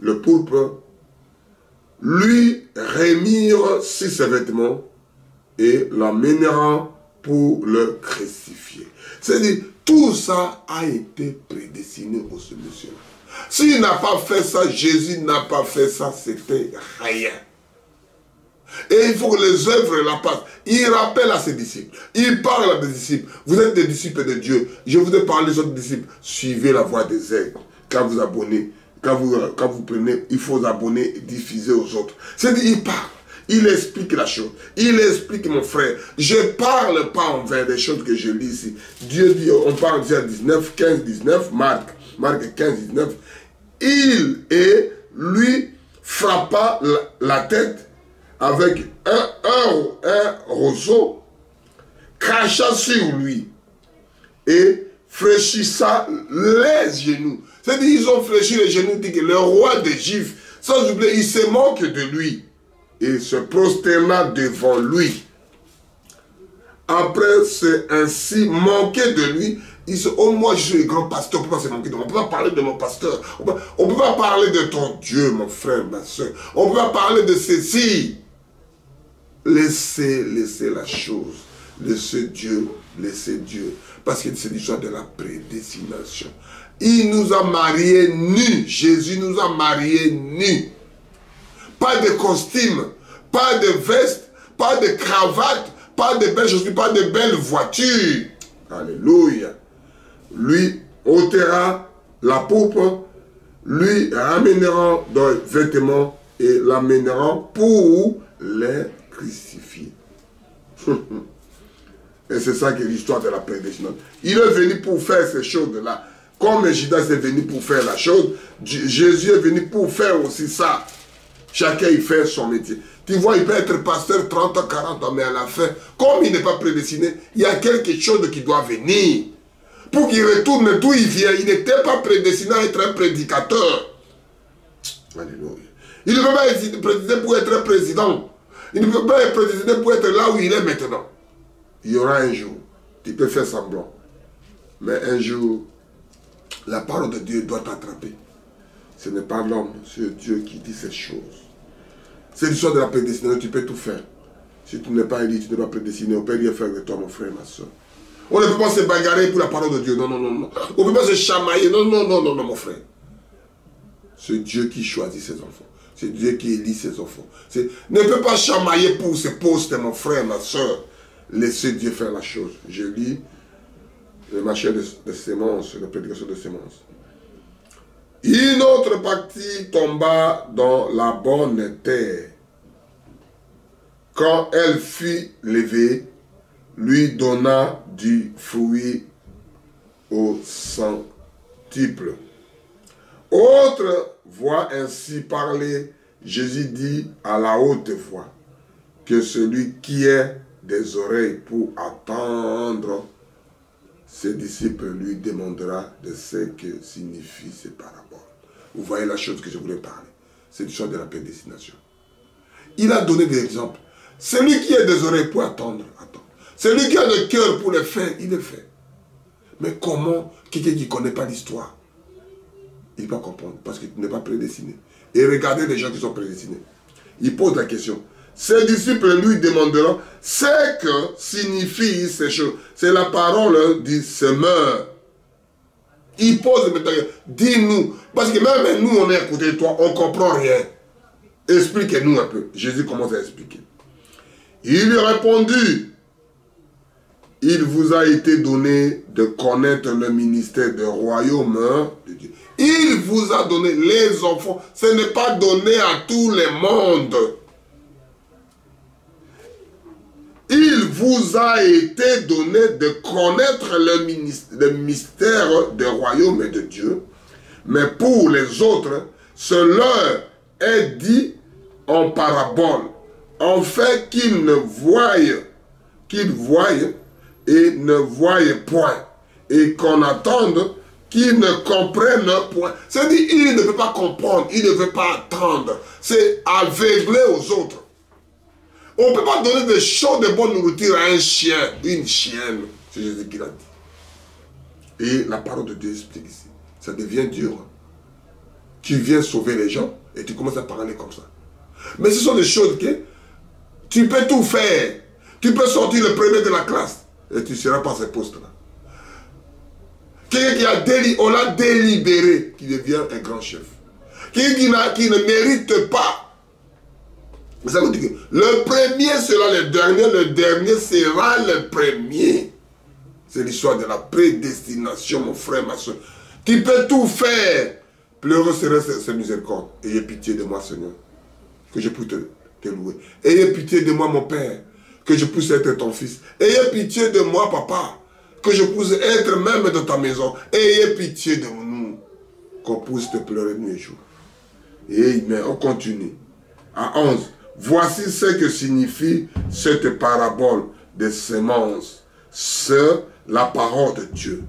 [SPEAKER 1] le pourpre, lui remirent ses vêtements et l'emmèneront pour le crucifier. C'est-à-dire, tout ça a été prédestiné au ce monsieur. S'il n'a pas fait ça, Jésus n'a pas fait ça, c'était rien. Et il faut que les œuvres la passent. Il rappelle à ses disciples. Il parle à des disciples. Vous êtes des disciples de Dieu. Je vous ai parlé aux autres disciples. Suivez la voie des aigles. Quand vous abonnez, quand vous prenez, il faut vous abonner et diffuser aux autres. C'est-à-dire, il parle. Il explique la chose. Il explique, mon frère. Je ne parle pas envers des choses que je lis ici. Dieu dit, on parle déjà 19, 15, 19, Marc 15, 19. Il et lui frappa la tête avec un roseau, cracha sur lui et fraîchissa les genoux. C'est-à-dire, ils ont fléchi les genoux, dit que le roi d'Égypte, sans oublier, il se moque de lui. Il se prosterna devant lui. Après, c'est ainsi moqué de lui. Il dit, oh, moi je suis le grand pasteur, on ne peut pas se moquer de moi. On ne peut pas parler de mon pasteur. On ne peut pas parler de ton Dieu, mon frère, ma soeur. On ne peut pas parler de ceci. Laissez la chose. Laissez Dieu. Parce que c'est l'histoire de la prédestination. Il nous a mariés nus. Jésus nous a mariés nus. Pas de costume, pas de veste, pas de cravate, pas de belles chaussures, pas de belles voitures. Alléluia. Lui ôtera la poupe, lui ramènera dans les vêtements et l'amènera pour les crucifier. Et c'est ça qui est l'histoire de la prédestination. Il est venu pour faire ces choses-là. Comme Judas est venu pour faire la chose, Jésus est venu pour faire aussi ça. Chacun il fait son métier. Tu vois, il peut être pasteur 30 ans, 40 ans, mais à la fin, comme il n'est pas prédestiné, il y a quelque chose qui doit venir. Pour qu'il retourne d'où il vient, il n'était pas prédestiné à être un prédicateur. Alléluia. Il ne peut pas être prédestiné pour être un président. Il ne peut pas être prédestiné pour être là où il est maintenant. Il y aura un jour, tu peux faire semblant. Mais un jour, la parole de Dieu doit t'attraper. Ce n'est pas l'homme, c'est Dieu qui dit ces choses. C'est l'histoire de la prédestination, tu peux tout faire. Si tu n'es pas élu, tu n'es pas prédestiné, on ne peut rien faire de toi, mon frère, ma soeur. On ne peut pas se bagarrer pour la parole de Dieu, non, non, non, non. On ne peut pas se chamailler, non, non, non, non, non, mon frère. C'est Dieu qui choisit ses enfants. C'est Dieu qui élit ses enfants. Ne peut pas chamailler pour ce poste, mon frère, ma soeur. Laissez Dieu faire la chose. Je lis le marché de sémences, la prédication de sémences. Une autre partie tomba dans la bonne terre. Quand elle fut levée, lui donna du fruit au centuple. Autre voix ainsi parler, Jésus dit à la haute voix que celui qui a des oreilles pour attendre, ses disciples lui demandera de ce que signifient ces paraboles. Vous voyez la chose que je voulais parler. C'est l'histoire de la prédestination. Il a donné des exemples. Celui qui a des oreilles pour attendre, attend. Celui qui a le cœur pour le faire, il le fait. Mais comment quelqu'un qui ne connaît pas l'histoire, il ne peut pas comprendre parce qu'il n'est pas prédestiné. Et regardez les gens qui sont prédestinés. Ils posent la question. Ses disciples lui demanderont ce que signifient ces choses. C'est la parole du semeur. Il pose maintenant, dis-nous, parce que même nous, on est à côté de toi, on ne comprend rien. Expliquez-nous un peu. Jésus commence à expliquer. Il lui répondit, il vous a été donné de connaître le ministère du royaume de Dieu. Il vous a donné les enfants. Ce n'est pas donné à tout le monde. Il vous a été donné de connaître le mystère du royaume de Dieu. Mais pour les autres, cela est dit en parabole, en fait qu'ils voient et ne voient point, et qu'on attende qu'ils ne comprennent point. C'est-à-dire, il ne peut pas comprendre, il ne veut pas attendre. C'est aveugler aux autres. On ne peut pas donner des choses de bonne nourriture à un chien, une chienne. C'est Jésus qui l'a dit. Et la parole de Dieu explique ici. Ça devient dur. Tu viens sauver les gens et tu commences à parler comme ça. Mais ce sont des choses que tu peux tout faire. Tu peux sortir le premier de la classe et tu ne seras pas à ce poste-là. Quelqu'un on l'a délibéré, qui devient un grand chef. Quelqu'un qui ne mérite pas. Ça veut dire que le premier sera le dernier sera le premier. C'est l'histoire de la prédestination, mon frère, ma soeur. Tu peux tout faire. Pleureux serait ses miséricordes. Ayez pitié de moi, Seigneur, que je puisse te louer. Ayez pitié de moi, mon Père, que je puisse être ton fils. Ayez pitié de moi, Papa, que je puisse être même dans ta maison. Ayez pitié de nous, qu'on puisse te pleurer nuit et jour. Et mais on continue. À 11. Voici ce que signifie cette parabole des semences. C'est la parole de Dieu.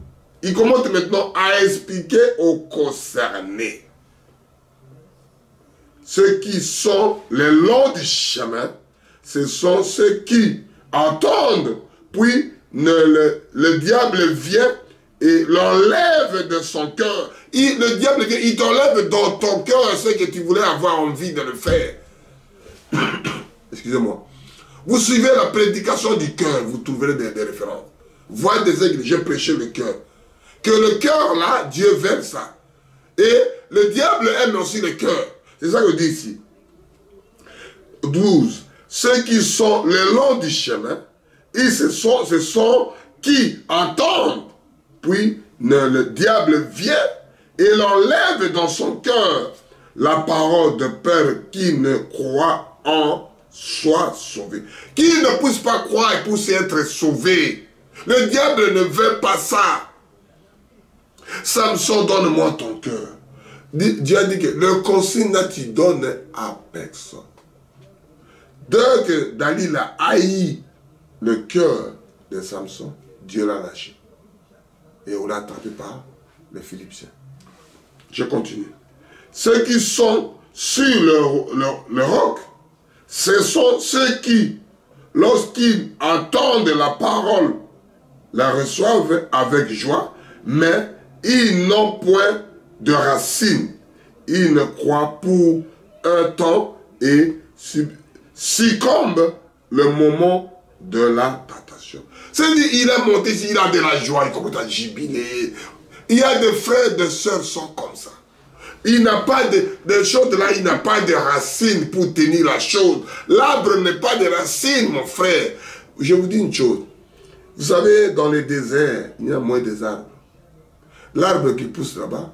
[SPEAKER 1] il commence maintenant à expliquer aux concernés. Ceux qui sont les longs du chemin, ce sont ceux qui entendent, puis le diable vient et l'enlève de son cœur. Le diable vient, il t'enlève dans ton cœur ce que tu voulais avoir envie de le faire. Excusez-moi. Vous suivez la prédication du cœur, vous trouverez des références. Voyez des églises, j'ai prêché le cœur. Que le cœur là, Dieu veut ça. Et le diable aime aussi le cœur. C'est ça que je dis ici. 12. Ceux qui sont le long du chemin, et ce sont qui entendent. Puis le diable vient et l'enlève dans son cœur la parole de peur qui ne croit en soit sauvé. Qui ne puisse pas croire et puisse être sauvé. Le diable ne veut pas ça. Samson, donne-moi ton cœur. Dieu a dit que le consigne tu donnes à personne. Dès que Dalil a haï le cœur de Samson, Dieu l'a lâché. Et on l'a attrapé par les Philippiens. Je continue. Ceux qui sont sur le roc, ce sont ceux qui, lorsqu'ils entendent la parole, la reçoivent avec joie, mais ils n'ont point de racines. Ils ne croient pour un temps et succombent le moment de la tentation. C'est-à-dire, il est monté ici, il a de la joie, il commence à jubiler. Il y a des frères et des sœurs qui sont comme ça. Il n'a pas de choses là, il n'a pas de racines pour tenir la chose. L'arbre n'est pas de racines, mon frère. Je vous dis une chose. Vous savez, dans les déserts, il y a moins des arbres. L'arbre qui pousse là-bas,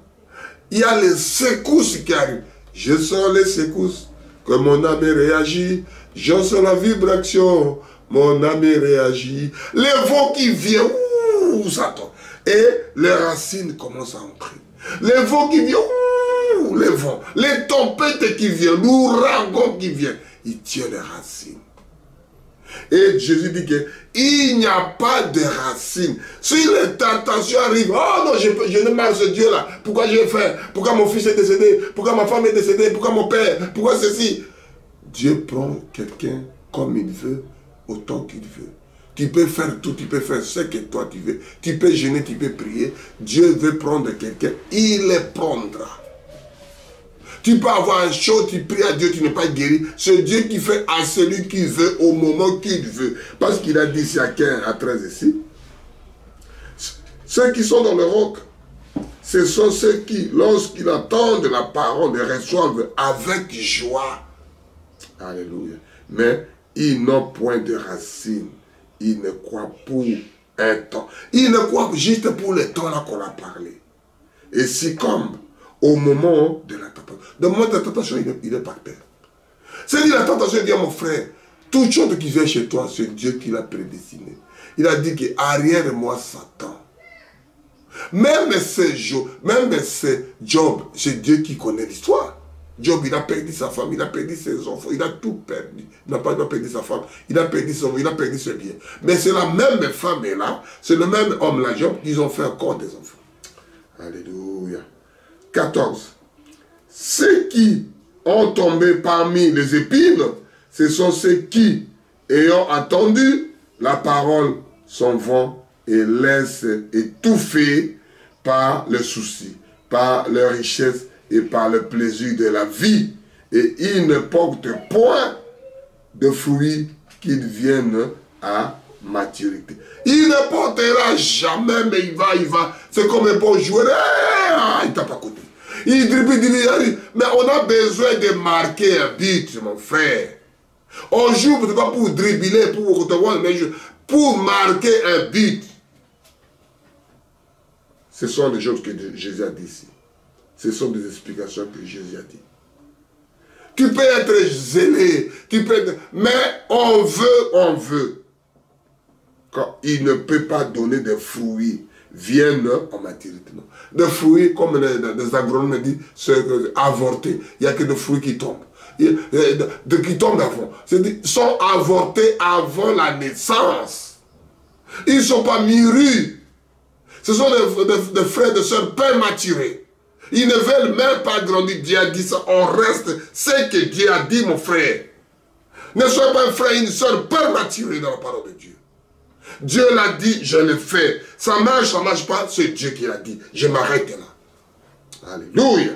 [SPEAKER 1] il y a les secousses qui arrivent. Je sens les secousses, que mon âme réagit. Je sens la vibration, mon âme réagit. Les vents qui viennent, ouh, ça tombe. Et les racines commencent à entrer. Les vents qui viennent, ouh, les vents. Les tempêtes qui viennent, l'ouragan qui vient, il tient les racines. Et Jésus dit qu'il n'y a pas de racines. Si les tentations arrivent, oh non, je ne marche ce Dieu-là. Pourquoi j'ai fait? Pourquoi mon fils est décédé? Pourquoi ma femme est décédée? Pourquoi mon père? Pourquoi ceci? Dieu prend quelqu'un comme il veut, autant qu'il veut. Tu peux faire tout, tu peux faire ce que toi tu veux. Tu peux jeûner, tu peux prier. Dieu veut prendre quelqu'un, il le prendra. Tu peux avoir un chaud, tu pries à Dieu, tu n'es pas guéri. C'est Dieu qui fait à celui qu'il veut, au moment qu'il veut. Parce qu'il a dit ici à 15, à 13 ici. Ceux qui sont dans le roc, ce sont ceux qui, lorsqu'ils entendent la parole, les reçoivent avec joie. Alléluia. Mais ils n'ont point de racines. Ils ne croient pour un temps. Ils ne croient juste pour le temps là qu'on a parlé. Et c'est comme au moment de la tentation. Dans le moment de la tentation, il est par terre. C'est-à-dire la tentation, il dit à mon frère, toute chose qui vient chez toi, c'est Dieu qui l'a prédestiné. Il a dit que arrière-moi Satan. Même c'est Job, c'est Dieu qui connaît l'histoire. Job, il a perdu sa femme, il a perdu ses enfants, il a tout perdu. Il n'a pas perdu sa femme, il a perdu son, il a perdu ses biens. Mais c'est la même femme là, c'est le même homme là, Job, ils ont fait encore des enfants. Alléluia. 14. Ceux qui ont tombé parmi les épines, ce sont ceux qui, ayant entendu la parole, s'en vont et laissent étouffer par le souci, par leur richesse et par le plaisir de la vie. Et ils ne portent point de fruits qu'ils viennent à maturité. Il ne portera jamais, mais il va. C'est comme un bon joueur. Il tape à côté. Il dribble, mais on a besoin de marquer un but, mon frère. On joue pas pour dribbler, pour marquer un but. Ce sont des choses que Jésus a dit ici. Ce sont des explications que Jésus a dit. Tu peux être zélé, mais on veut. Quand il ne peut pas donner des fruits, viennent en maturité. Non. Des fruits, comme les agronomes disent, c'est avortés. Il n'y a que des fruits qui tombent. Qui tombent avant. C'est-à-dire, sont avortés avant la naissance. Ils ne sont pas mûris. Ce sont des frères et des sœurs prématurés. Ils ne veulent même pas grandir. Dieu a dit ça. On reste. C'est que Dieu a dit, mon frère. Ne sois pas un frère et une sœur prématurés dans la parole de Dieu. Dieu l'a dit, je le fais. Ça marche pas, c'est Dieu qui l'a dit. Je m'arrête là. Alléluia.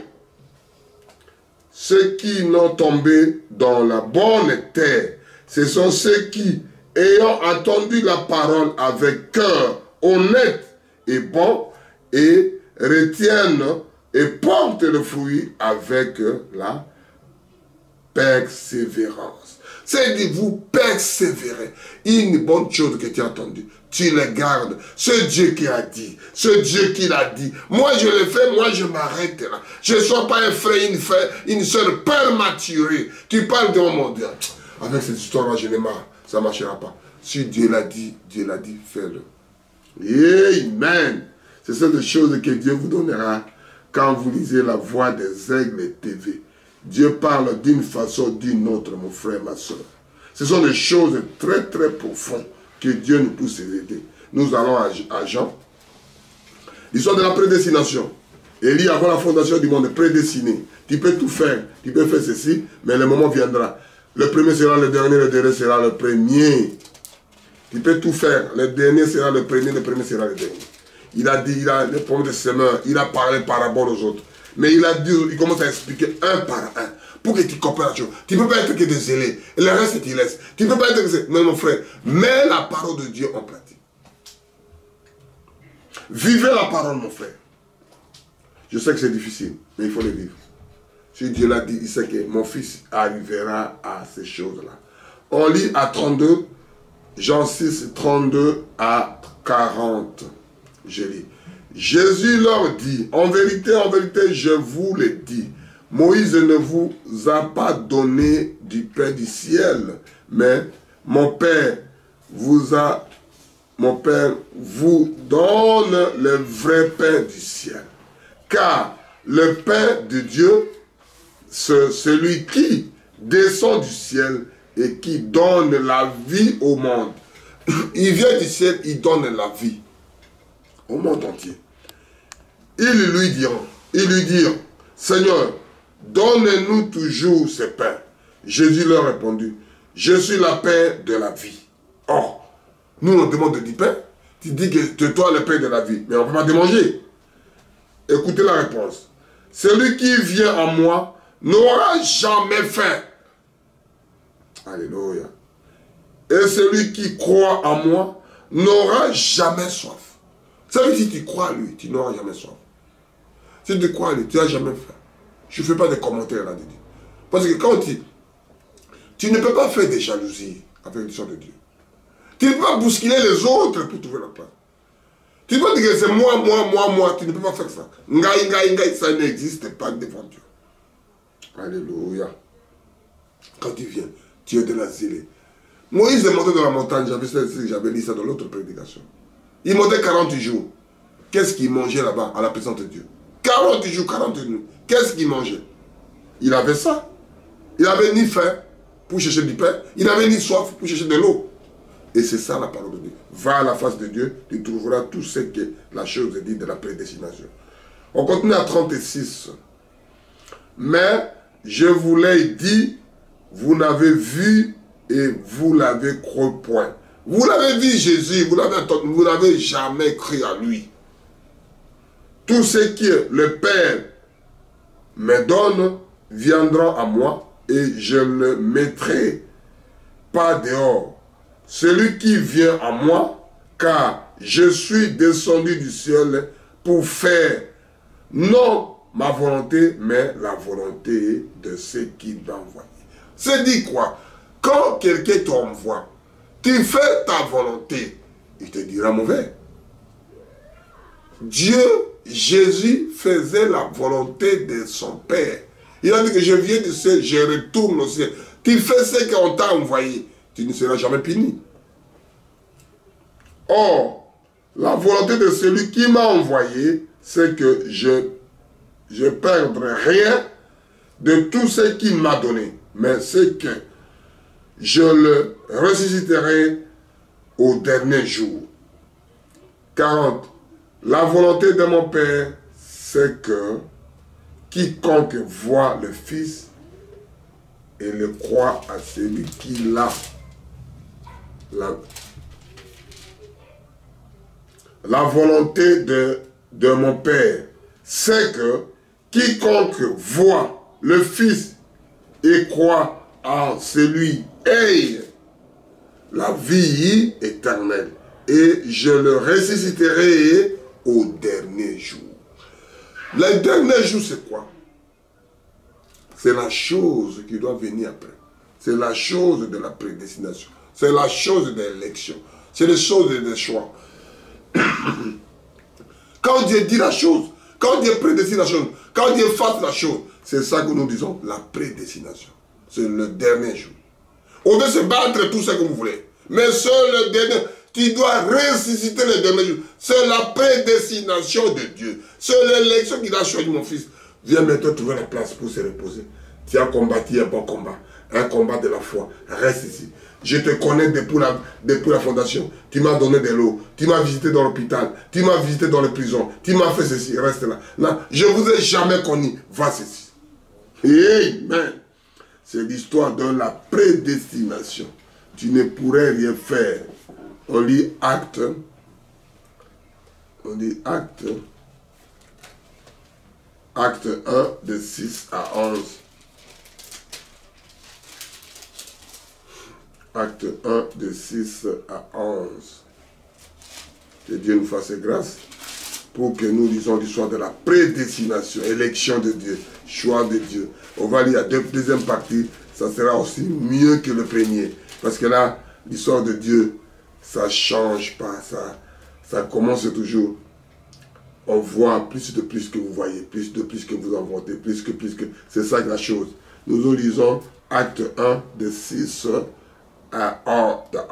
[SPEAKER 1] Ceux qui n'ont tombé dans la bonne terre, ce sont ceux qui, ayant entendu la parole avec cœur honnête et bon, et retiennent et portent le fruit avec la persévérance. C'est-à-dire, vous persévérez. Une bonne chose que tu as entendue, tu le gardes. C'est Dieu qui a dit. C'est Dieu qui l'a dit. Moi, je le fais, moi, je m'arrête là. Je ne sois pas un frère, une soeur prématurée. Tu parles de mon Dieu. Avec cette histoire-là, je n'ai marre. Ça ne marchera pas. Si Dieu l'a dit, fais-le. Amen. C'est cette chose que Dieu vous donnera quand vous lisez La Voix des Aigles TV. Dieu parle d'une façon ou d'une autre, mon frère, ma soeur. Ce sont des choses très, très profondes que Dieu nous pousse à aider. Nous allons à Jean. L'histoire de la prédestination. Élie, avant la fondation du monde, est prédestiné. Tu peux tout faire. Tu peux faire ceci, mais le moment viendra. Le premier sera le dernier sera le premier. Tu peux tout faire. Le dernier sera le premier sera le dernier. Il a dit, il a les problèmes de semeur, il a parlé parabole aux autres. Mais il commence à expliquer un par un. Pour que tu comprennes la chose. Tu ne peux pas être que des zélés. Et le reste, tu laisses. Tu ne peux pas être que... Non, mon frère. Mets la parole de Dieu en pratique. Vivez la parole, mon frère. Je sais que c'est difficile, mais il faut le vivre. Si Dieu l'a dit, il sait que mon fils arrivera à ces choses-là. On lit à 32, Jean 6, 32 à 40. Je lis. Jésus leur dit, en vérité, je vous le dis, Moïse ne vous a pas donné du pain du ciel, mais mon Père vous donne le vrai pain du ciel. Car le pain de Dieu, c'est celui qui descend du ciel et qui donne la vie au monde. Il vient du ciel, il donne la vie au monde entier. Ils lui diront, Seigneur, donne-nous toujours ce pain. Jésus leur répondit, je suis la pain de la vie. Or, nous on demande du pain, tu dis que c'est toi le pain de la vie, mais on ne peut pas te manger. Écoutez la réponse. Celui qui vient en moi n'aura jamais faim. Alléluia. Et celui qui croit en moi n'aura jamais soif. Ça veut dire que si tu crois à lui, tu n'auras jamais soif. Si tu crois à lui, tu n'as jamais faim. Je ne fais pas de commentaires là-dedans. Parce que quand tu ne peux pas faire des jalousies avec l'histoire de Dieu. Tu ne peux pas bousculer les autres pour trouver la place. Tu ne peux pas dire que c'est moi. Tu ne peux pas faire ça. Ngai, ça n'existe pas devant Dieu. Alléluia. Quand tu viens, tu es de la zélée. Moïse est monté dans la montagne, j'avais lu ça dans l'autre prédication. Il montait 40 jours. Qu'est-ce qu'il mangeait là-bas, à la présence de Dieu? 40 jours, 40 nuits. Qu'est-ce qu'il mangeait? Il avait ça. Il n'avait ni faim pour chercher du pain. Il n'avait ni soif pour chercher de l'eau. Et c'est ça la parole de Dieu. Va à la face de Dieu, tu trouveras tout ce que la chose dit de la prédestination. On continue à 36. Mais je vous l'ai dit, vous n'avez vu et vous l'avez cru point. Vous l'avez vu Jésus, vous n'avez jamais cru à lui. Tout ce que le Père me donne viendra à moi et je ne le mettrai pas dehors. Celui qui vient à moi, car je suis descendu du ciel pour faire non ma volonté, mais la volonté de ceux qui m'ont envoyé. C'est dit quoi? Quand quelqu'un t'envoie, tu fais ta volonté, il te dira mauvais. Dieu, Jésus faisait la volonté de son Père. Il a dit que je viens du ciel, je retourne au ciel. Tu fais ce qu'on t'a envoyé, tu ne seras jamais puni. Or, la volonté de celui qui m'a envoyé, c'est que je ne perdrai rien de tout ce qu'il m'a donné, mais c'est que je le ressusciterai au dernier jour. 40. La volonté de mon Père, c'est que quiconque voit le Fils et le croit à celui qui l'a. La volonté de mon Père, c'est que quiconque voit le Fils et croit en celui ait la vie éternelle. Et je le ressusciterai au dernier jour. Le dernier jour, c'est quoi? C'est la chose qui doit venir après. C'est la chose de la prédestination. C'est la chose de l'élection. C'est les choses des choix. Quand Dieu dit la chose, quand Dieu prédestine la chose, quand Dieu fasse la chose, c'est ça que nous disons, la prédestination. C'est le dernier jour. On veut se battre tout ce que vous voulez. Mais c'est le dernier. Tu dois ressusciter le dernier jour. C'est la prédestination de Dieu. C'est l'élection qu'il a choisi, mon fils. Viens maintenant trouver la place pour se reposer. Tu as combattu un bon combat. Un combat de la foi. Reste ici. Je te connais depuis la fondation. Tu m'as donné de l'eau. Tu m'as visité dans l'hôpital. Tu m'as visité dans les prisons. Tu m'as fait ceci. Reste là. Non, je ne vous ai jamais connu. Va ceci. Amen. C'est l'histoire de la prédestination. Tu ne pourrais rien faire. On lit Acte. On lit Acte. Acte 1, de 6 à 11. Acte 1, de 6 à 11. Que Dieu nous fasse grâce pour que nous lisons l'histoire de la prédestination, élection de Dieu, choix de Dieu. On va lire la deuxième partie, ça sera aussi mieux que le premier. Parce que là, l'histoire de Dieu, ça ne change pas, ça commence toujours. On voit plus de plus que vous voyez, plus de plus que vous inventez, plus que. C'est ça la chose. Nous lisons Acte 1, de 6 à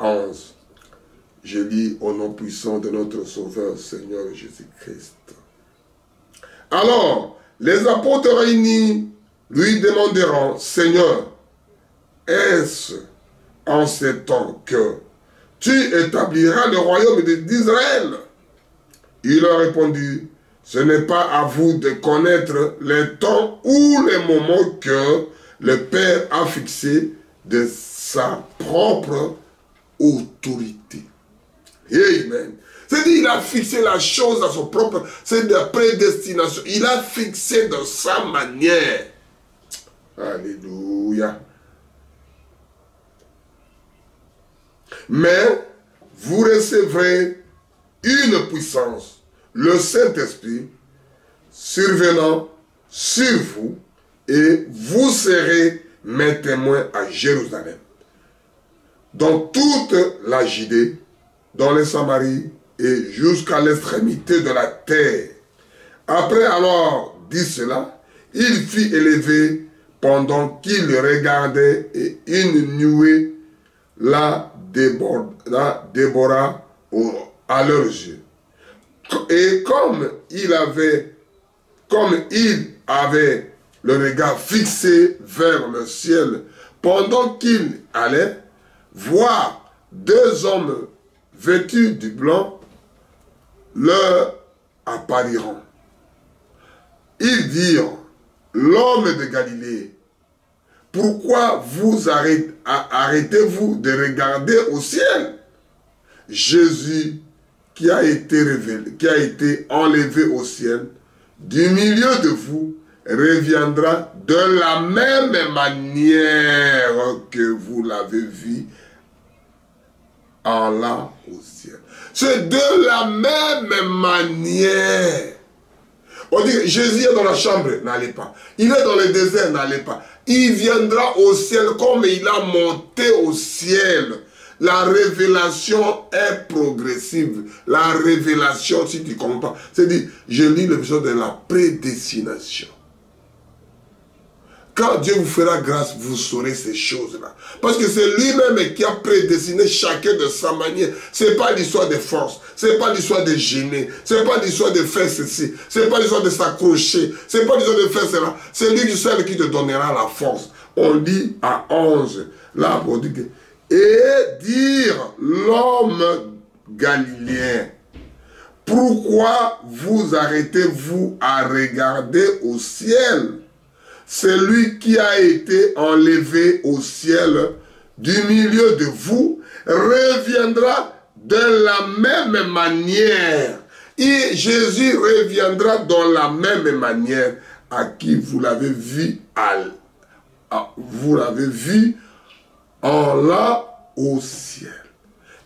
[SPEAKER 1] 11. Je lis au nom puissant de notre Sauveur, Seigneur Jésus-Christ. Alors, les apôtres réunis lui demanderont, Seigneur, est-ce en ce temps que tu établiras le royaume d'Israël? Il leur répondit, ce n'est pas à vous de connaître les temps ou les moments que le Père a fixé de sa propre autorité. Amen. C'est-à-dire qu'il a fixé la chose à son propre, c'est de la prédestination. Il a fixé de sa manière. Alléluia. Mais vous recevrez une puissance, le Saint-Esprit, survenant sur vous, et vous serez mes témoins à Jérusalem, dans toute la Judée, dans les Samaries et jusqu'à l'extrémité de la terre. Après avoir dit cela, il fit élever pendant qu'il regardait et une nuée la débora à leurs yeux. Et comme il avait le regard fixé vers le ciel, pendant qu'il allait voir deux hommes vêtus du blanc, leur appariront. Ils dirent, l'homme de Galilée, pourquoi vous arrêtez-vous de regarder au ciel? Jésus qui a été enlevé au ciel, du milieu de vous, reviendra de la même manière que vous l'avez vu en allant au ciel. C'est de la même manière. On dit que Jésus est dans la chambre, n'allez pas. Il est dans le désert, n'allez pas. Il viendra au ciel comme il a monté au ciel. La révélation est progressive. La révélation, si tu comprends, c'est-à-dire, je lis le verset de la prédestination. Quand Dieu vous fera grâce, vous saurez ces choses-là. Parce que c'est lui-même qui a prédestiné chacun de sa manière. Ce n'est pas l'histoire de force. Ce n'est pas l'histoire de gêner. Ce n'est pas l'histoire de faire ceci. Ce n'est pas l'histoire de s'accrocher. Ce n'est pas l'histoire de faire cela. C'est lui seul qui te donnera la force. On dit à 11. Là, on dit que... Et dire l'homme galiléen, pourquoi vous arrêtez-vous à regarder au ciel? Celui qui a été enlevé au ciel du milieu de vous reviendra de la même manière. Et Jésus reviendra dans la même manière à qui vous l'avez vu, vous l'avez vu en là au ciel.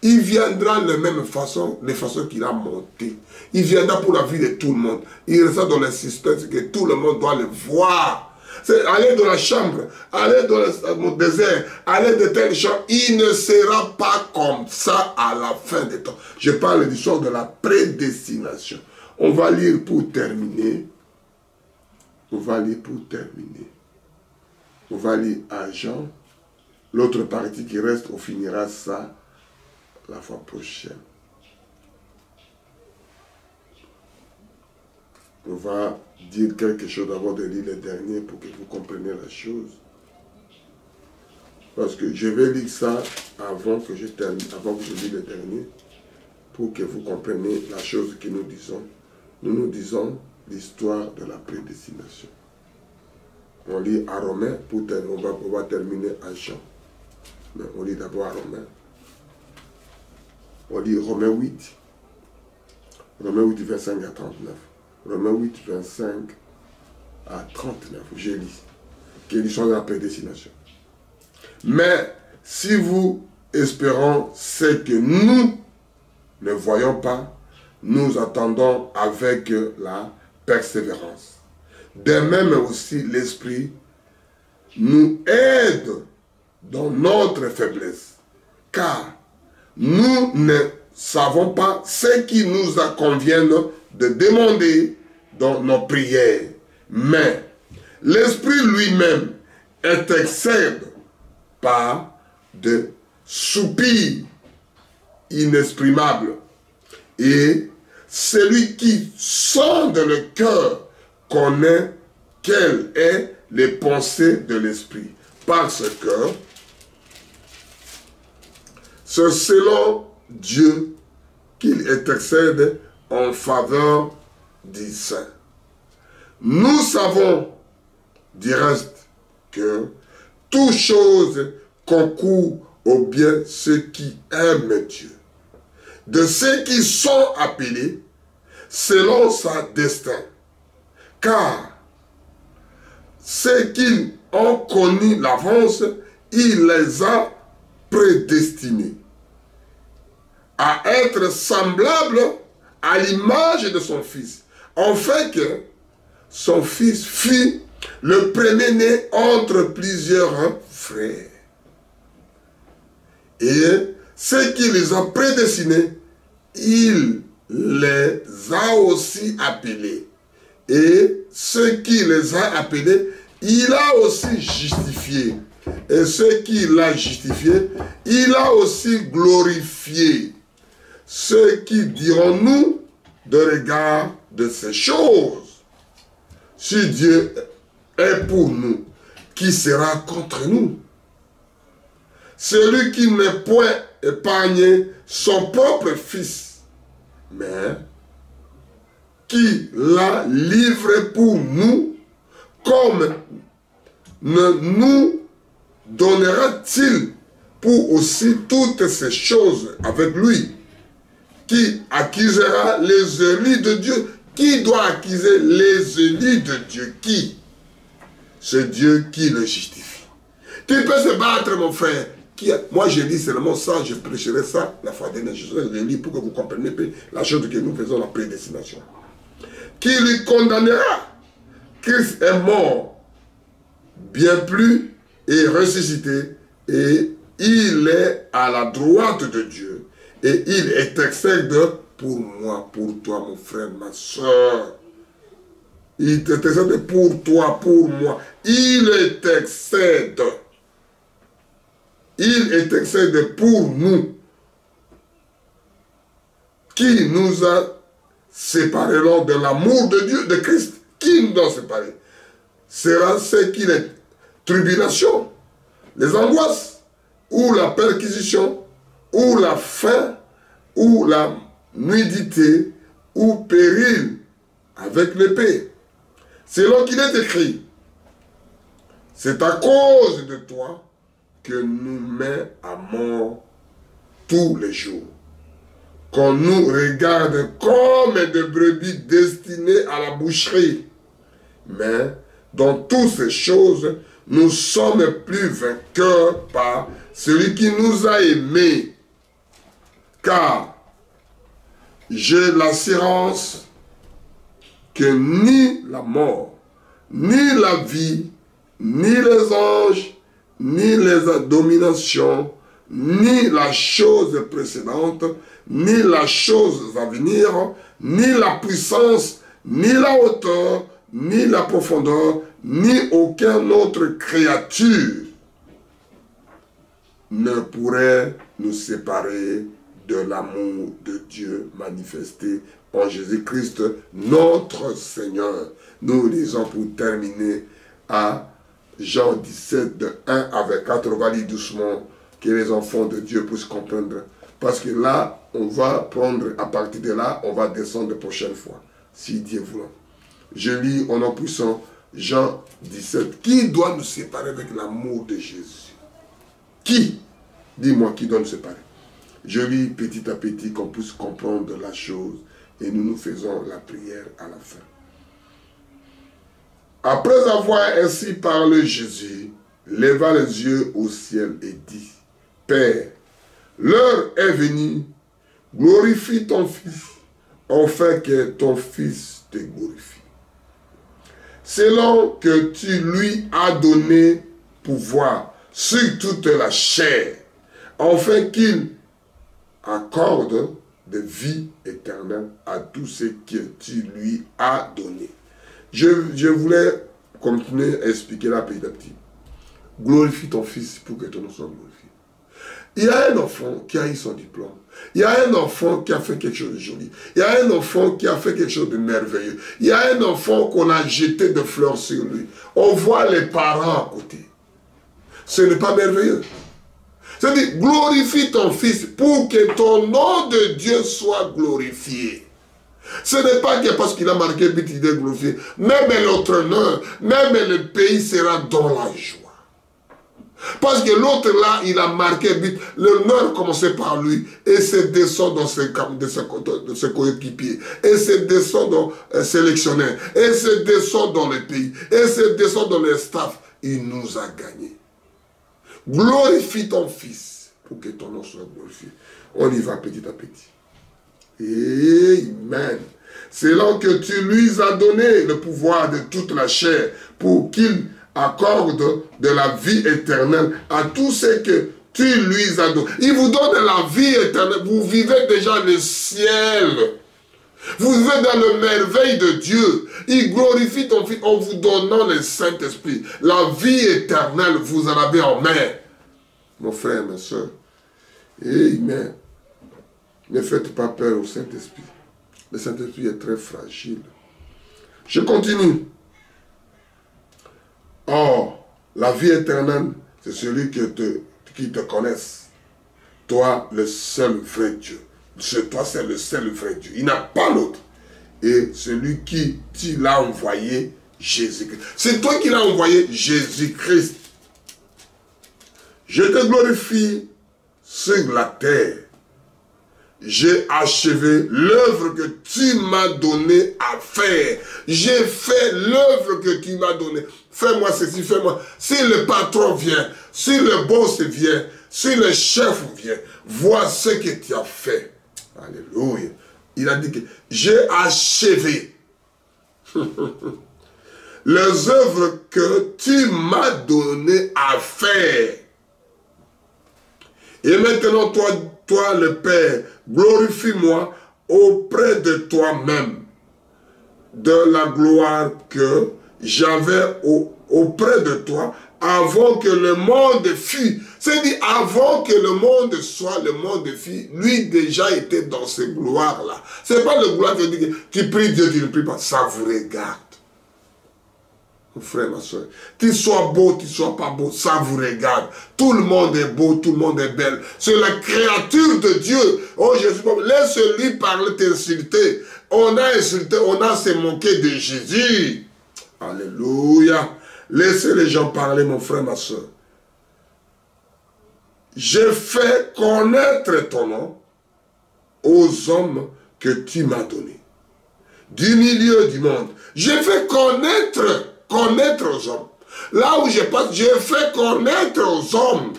[SPEAKER 1] Il viendra de la même façon, de façon qu'il a monté. Il viendra pour la vie de tout le monde. Il restera dans le suspense que tout le monde doit le voir. C'est aller dans la chambre, aller dans le désert, aller de telle chambre. Il ne sera pas comme ça à la fin des temps. Je parle du sort de la prédestination. On va lire pour terminer. On va lire pour terminer. On va lire à Jean. L'autre partie qui reste, on finira ça la fois prochaine. On va dire quelque chose avant de lire le dernier pour que vous compreniez la chose. Parce que je vais lire ça avant que je termine, avant que je lise le dernier, pour que vous compreniez la chose que nous disons. Nous disons l'histoire de la prédestination. On lit à Romains, on va terminer à Jean. Mais on lit d'abord à Romains. On lit Romains 8. Romains 8, 25 à 39. Romains 8, 25 à 39. Je lis. Qui est l'histoire de la prédestination. Mais si vous espérons ce que nous ne voyons pas, nous attendons avec la persévérance. De même aussi l'Esprit nous aide dans notre faiblesse. Car nous ne savons pas ce qui nous convient de demander dans nos prières. Mais l'Esprit lui-même intercède par de soupirs inexprimables. Et celui qui sonde le cœur connaît quelles sont les pensées de l'Esprit. Parce que c'est selon Dieu qu'il intercède en faveur des saints. Nous savons du reste que toute chose concourt au bien ceux qui aiment Dieu, de ceux qui sont appelés selon sa destin. Car ceux qui ont connu l'avance, il les a prédestinés à être semblables à l'image de son Fils, afin que son Fils fût le premier-né entre plusieurs frères. Et ceux qui les ont prédestinés, il les a aussi appelés. Et ceux qui les a appelés, il a aussi justifiés. Et ceux qui l'ont justifié, il a aussi glorifié. Ceux qui diront-nous de regard de ces choses? Si Dieu est pour nous, qui sera contre nous? Celui qui n'est point épargné son propre Fils, mais qui l'a livré pour nous, comme ne nous donnera-t-il pour aussi toutes ces choses avec lui? Qui accusera les élus de Dieu? Qui doit accuser les élus de Dieu? Qui? C'est Dieu qui le justifie. Tu peux se battre, mon frère. Moi, je dis seulement ça, je prêcherai ça la fois dernière. Je le lis pour que vous compreniez la chose que nous faisons, la prédestination. Qui lui condamnera? Christ est mort, bien plus, et ressuscité, et il est à la droite de Dieu. Et il intercède pour moi, pour toi, mon frère, ma soeur. Il intercède pour toi, pour moi. Il intercède. Il intercède pour nous. Qui nous a séparés de l'amour de Dieu, de Christ? Qui nous a séparés? Sera ce qui est tribulation, les angoisses, ou la perquisition, ou la faim, ou la nudité, ou périr avec l'épée. Selon qu'il est écrit, c'est à cause de toi que nous met à mort tous les jours, qu'on nous regarde comme des brebis destinées à la boucherie. Mais dans toutes ces choses, nous sommes plus vainqueurs par celui qui nous a aimés. Car j'ai l'assurance que ni la mort, ni la vie, ni les anges, ni les dominations, ni la chose précédente, ni la chose à venir, ni la puissance, ni la hauteur, ni la profondeur, ni aucune autre créature ne pourrait nous séparer de l'amour de Dieu manifesté en Jésus-Christ, notre Seigneur. Nous lisons pour terminer à Jean 17, de 1 avec 4. On va lire doucement, que les enfants de Dieu puissent comprendre. Parce que là, on va prendre, à partir de là, on va descendre la prochaine fois, si Dieu voulant. Je lis au nom puissant Jean 17. Qui doit nous séparer avec l'amour de Jésus? Qui? Dis-moi, qui doit nous séparer? Je lis petit à petit qu'on puisse comprendre la chose et nous faisons la prière à la fin. Après avoir ainsi parlé, Jésus leva les yeux au ciel et dit, Père, l'heure est venue, glorifie ton Fils, afin que ton Fils te glorifie. Selon que tu lui as donné pouvoir sur toute la chair, afin qu'il accorde de vie éternelle à tous ceux que tu lui as donné. Je voulais continuer à expliquer là petit à petit. Glorifie ton Fils pour que ton nom soit glorifié. Il y a un enfant qui a eu son diplôme. Il y a un enfant qui a fait quelque chose de joli. Il y a un enfant qui a fait quelque chose de merveilleux. Il y a un enfant qu'on a jeté de fleurs sur lui. On voit les parents à côté. Ce n'est pas merveilleux. C'est-à-dire, glorifie ton Fils pour que ton nom de Dieu soit glorifié. Ce n'est pas que parce qu'il a marqué but, il est glorifié. Même l'autre honneur, même le pays sera dans la joie. Parce que l'autre là, il a marqué but. L'honneur commençait par lui et se descend dans ses coéquipiers. Et se descend dans les sélectionneurs. Et se descend dans les pays. Et se descend dans les staffs. Il nous a gagnés. Glorifie ton Fils pour que ton nom soit glorifié. On y va petit à petit. Amen. C'est là que tu lui as donné le pouvoir de toute la chair pour qu'il accorde de la vie éternelle à tous ceux que tu lui as donné. Il vous donne la vie éternelle. Vous vivez déjà le ciel. Vous vivez dans le merveille de Dieu. Il glorifie ton Fils en vous donnant le Saint-Esprit. La vie éternelle, vous en avez en main. Mon frère, ma soeur. Amen. Ne faites pas peur au Saint-Esprit. Le Saint-Esprit est très fragile. Je continue. Or, la vie éternelle, c'est celui qui te connaisse. Toi, le seul vrai Dieu. Toi, c'est le seul vrai Dieu. Il n'a pas l'autre. Et celui qui tu l'as envoyé, Jésus-Christ. C'est toi qui l'as envoyé, Jésus-Christ. Je te glorifie sur la terre. J'ai achevé l'œuvre que tu m'as donné à faire. J'ai fait l'œuvre que tu m'as donnée. Fais-moi ceci, fais-moi. Si le patron vient, si le boss vient, si le chef vient, vois ce que tu as fait. Alléluia. Il a dit que j'ai achevé les œuvres que tu m'as donné à faire. Et maintenant, toi le Père, glorifie-moi auprès de toi-même de la gloire que j'avais auprès de toi avant que le monde fût. C'est-à-dire, avant que le monde soit, le monde fût, lui déjà était dans ces gloires-là. Ce n'est pas le gloire qui dit que tu pries Dieu, tu ne pries pas. Ça vous regarde. Mon frère, ma soeur, qu'il soit beau, qu'il ne soit pas beau, ça vous regarde. Tout le monde est beau, tout le monde est belle. C'est la créature de Dieu. Oh Jésus, laisse-lui parler, t'insulter. on a insulté, on a se moqué de Jésus. Alléluia. Laissez les gens parler, mon frère, ma soeur. J'ai fait connaître ton nom aux hommes que tu m'as donnés. Du milieu du monde. J'ai fait connaître aux hommes. Là où je passe, j'ai fait connaître aux hommes.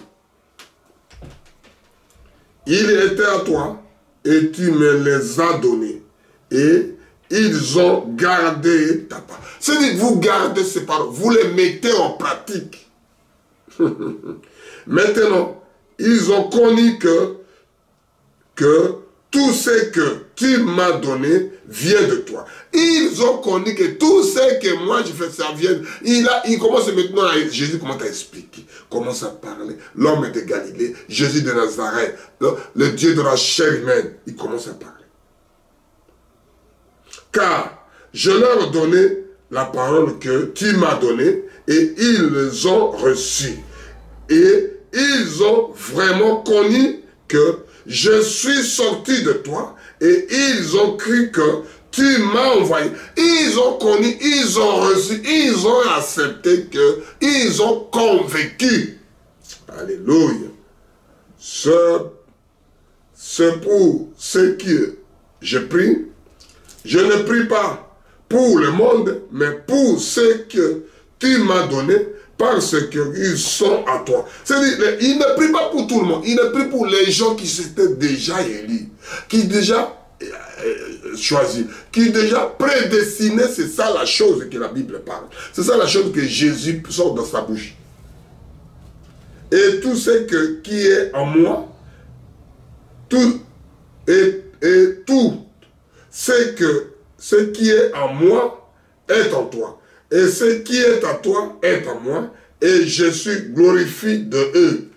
[SPEAKER 1] Il était à toi et tu me les as donnés. Et ils ont gardé ta parole. C'est-à-dire que vous gardez ces paroles, vous les mettez en pratique. Maintenant, ils ont connu que tout ce que tu m'as donné vient de toi. Ils ont connu que tout ce que moi je fais, ça vient. Il commence maintenant Jésus commence à expliquer, commence à parler. L'homme de Galilée, Jésus de Nazareth, le Dieu de la chair humaine, il commence à parler. Car je leur ai donné la parole que tu m'as donnée et ils ont reçu. Et ils ont vraiment connu que je suis sorti de toi et ils ont cru que tu m'as envoyé. Ils ont connu, ils ont reçu, ils ont accepté que, ils ont convaincu. Alléluia. C'est pour ce que je prie. Je ne prie pas pour le monde, mais pour ce que tu m'as donné, parce qu'ils sont à toi. C'est-à-dire, il ne prie pas pour tout le monde, il ne prie pour les gens qui s'étaient déjà élus, qui déjà choisis, qui déjà prédestinés. C'est ça la chose que la Bible parle. C'est ça la chose que Jésus sort dans sa bouche. Et tout ce qui est en moi, tout ce qui est en moi est en toi. Et ce qui est à toi est en moi. Et je suis glorifié de eux.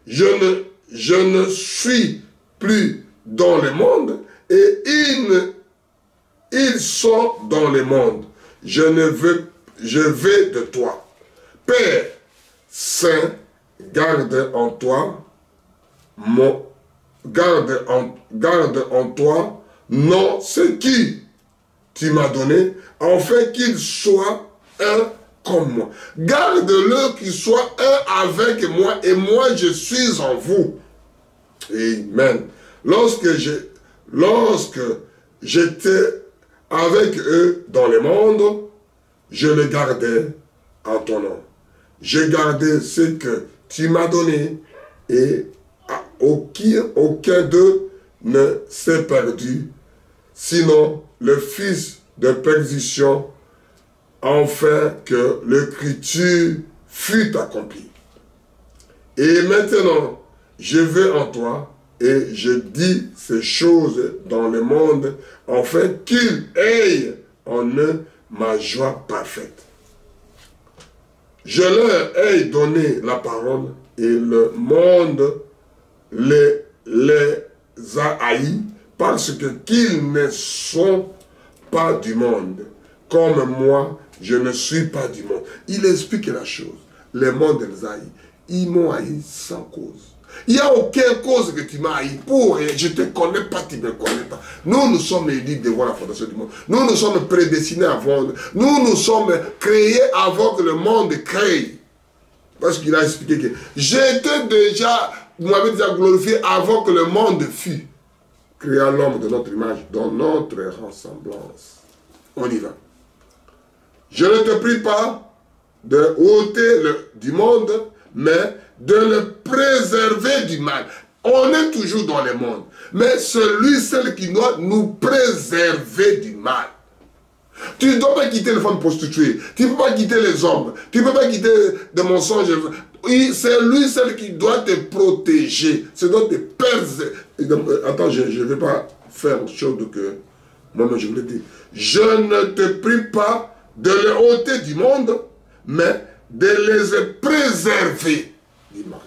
[SPEAKER 1] Je ne suis plus dans le monde. Et ils sont dans le monde. Je vais de toi. Père Saint, garde en toi garde en toi non ce qui tu m'as donné, afin qu'il soit un comme moi. Garde-le qu'il soit un avec moi et moi je suis en vous. Amen. Lorsque j'étais avec eux dans le monde, je les gardais en ton nom. J'ai gardé ce que tu m'as donné et aucun d'eux ne s'est perdu, sinon le fils de perdition, afin que l'écriture fût accomplie. Et maintenant, je vais en toi et je dis ces choses dans le monde, afin qu'ils aient en eux ma joie parfaite. Je leur ai donné la parole et le monde les a haïs parce qu'ils ne sont pas du monde. Comme moi, je ne suis pas du monde. Il explique la chose. Le monde les a haïs. Ils m'ont haï sans cause. Il n'y a aucune cause que tu m'as haï pour et je ne te connais pas, tu ne me connais pas. Nous sommes élus devant la fondation du monde. Nous sommes prédestinés avant. Nous sommes créés avant que le monde crée. Parce qu'il a expliqué que j'étais déjà, vous m'avez déjà glorifié avant que le monde fût. Créant l'homme de notre image, dans notre ressemblance. On y va. Je ne te prie pas de ôter du monde, mais de le préserver du mal. On est toujours dans le monde, mais celle qui doit nous préserver du mal. Tu ne dois pas quitter les femmes prostituées, tu ne peux pas quitter les hommes, tu ne peux pas quitter des mensonges. C'est lui, celle qui doit te protéger, c'est doit te préserver. Attends, je ne vais pas faire autre chose que moi-même je voulais dire. Je ne te prie pas de les ôter du monde, mais de les préserver du mal.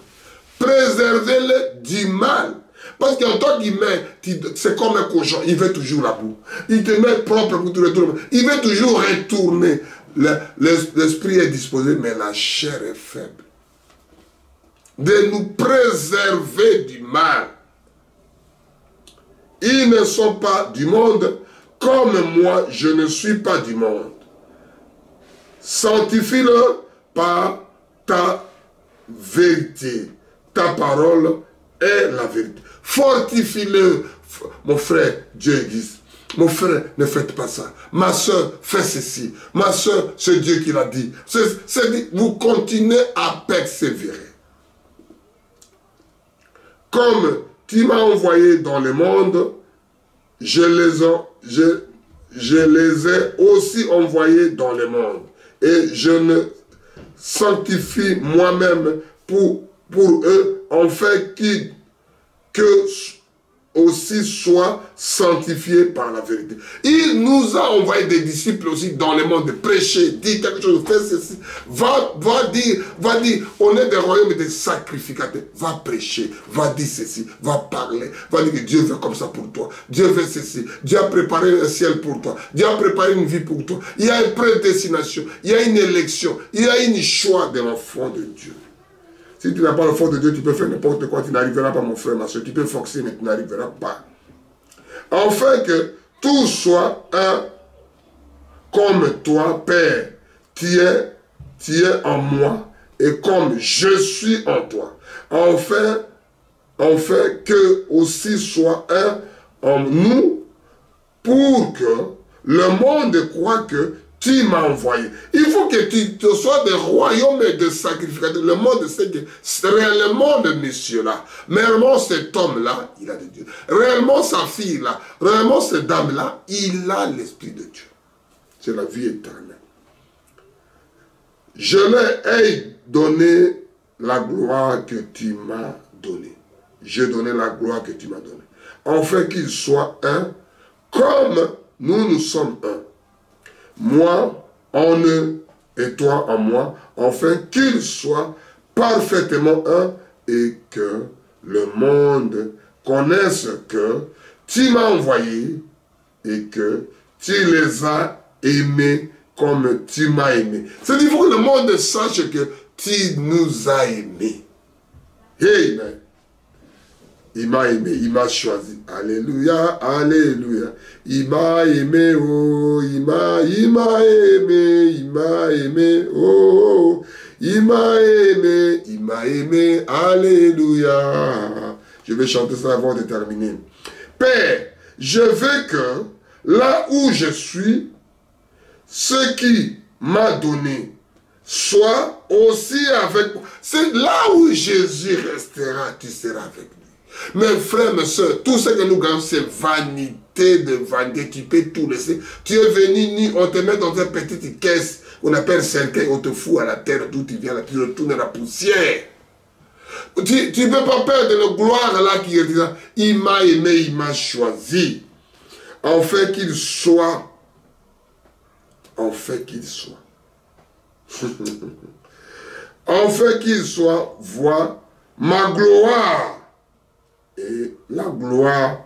[SPEAKER 1] Préservez-les du mal. Parce qu'en tant qu'humain, c'est comme un cochon, il veut toujours la boue. Il te met propre pour tout retourner. Il veut toujours retourner. L'esprit est disposé, mais la chair est faible. De nous préserver du mal. Ils ne sont pas du monde, comme moi, je ne suis pas du monde. Sanctifie-le par ta vérité. Ta parole est la vérité. Fortifie-le, mon frère, Dieu existe. Mon frère, ne faites pas ça. Ma soeur, fais ceci. Ma soeur, c'est Dieu qui l'a dit. Vous continuez à persévérer. Comme tu m'as envoyé dans le monde, je les ai aussi envoyés dans le monde. Et je ne sanctifie moi-même pour eux, en fait que aussi soient sanctifiés par la vérité. Il nous a envoyé des disciples aussi dans le monde de prêcher, dire quelque chose, faire ceci. Va dire, on est des royaumes des sacrificateurs. Va prêcher, va dire ceci, va parler, va dire que Dieu veut comme ça pour toi. Dieu veut ceci. Dieu a préparé un ciel pour toi. Dieu a préparé une vie pour toi. Il y a une prédestination, il y a une élection, il y a un choix de l'enfant de Dieu. Si tu n'as pas le fond de Dieu, tu peux faire n'importe quoi, tu n'arriveras pas, mon frère, ma soeur. Tu peux forcer, mais tu n'arriveras pas. Afin que tout soit un comme toi, Père, tu es en moi, et comme je suis en toi. Enfin que aussi soit un en nous, pour que le monde croit que tu m'as envoyé. Il faut que tu sois des royaumes et des sacrificateurs. Le monde sait que réellement le monsieur-là, mais réellement cet homme-là, il a de Dieu. Réellement sa fille-là, réellement cette dame-là, il a l'Esprit de Dieu. C'est la vie éternelle. Je leur ai donné la gloire que tu m'as donnée. J'ai donné la gloire que tu m'as donnée. Afin qu'ils soient un, comme nous sommes un. Moi en eux et toi en moi, afin qu'ils soient parfaitement un et que le monde connaisse que tu m'as envoyé et que tu les as aimés comme tu m'as aimé. C'est-à-dire qu'il faut que le monde sache que tu nous as aimés. Amen. Il m'a aimé, il m'a choisi. Alléluia, alléluia. Il m'a aimé, oh, il m'a aimé, oh, il m'a aimé, alléluia. Je vais chanter ça avant de terminer. Père, je veux que là où je suis, ce qui m'a donné soit aussi avec moi. C'est là où Jésus restera, tu seras avec lui. Mes frères, mes soeurs, tout ce que nous gagnons, c'est vanité de vanité. Tu peux tout laisser. Tu es venu, on te met dans une petite caisse qu'on appelle cercueil, on te fout à la terre d'où tu viens, là, tu retournes à la poussière. Tu ne peux pas perdre le gloire là qui est disant, il m'a aimé, il m'a choisi. En fait qu'il soit, en fait qu'il soit, voit ma gloire. Et la gloire,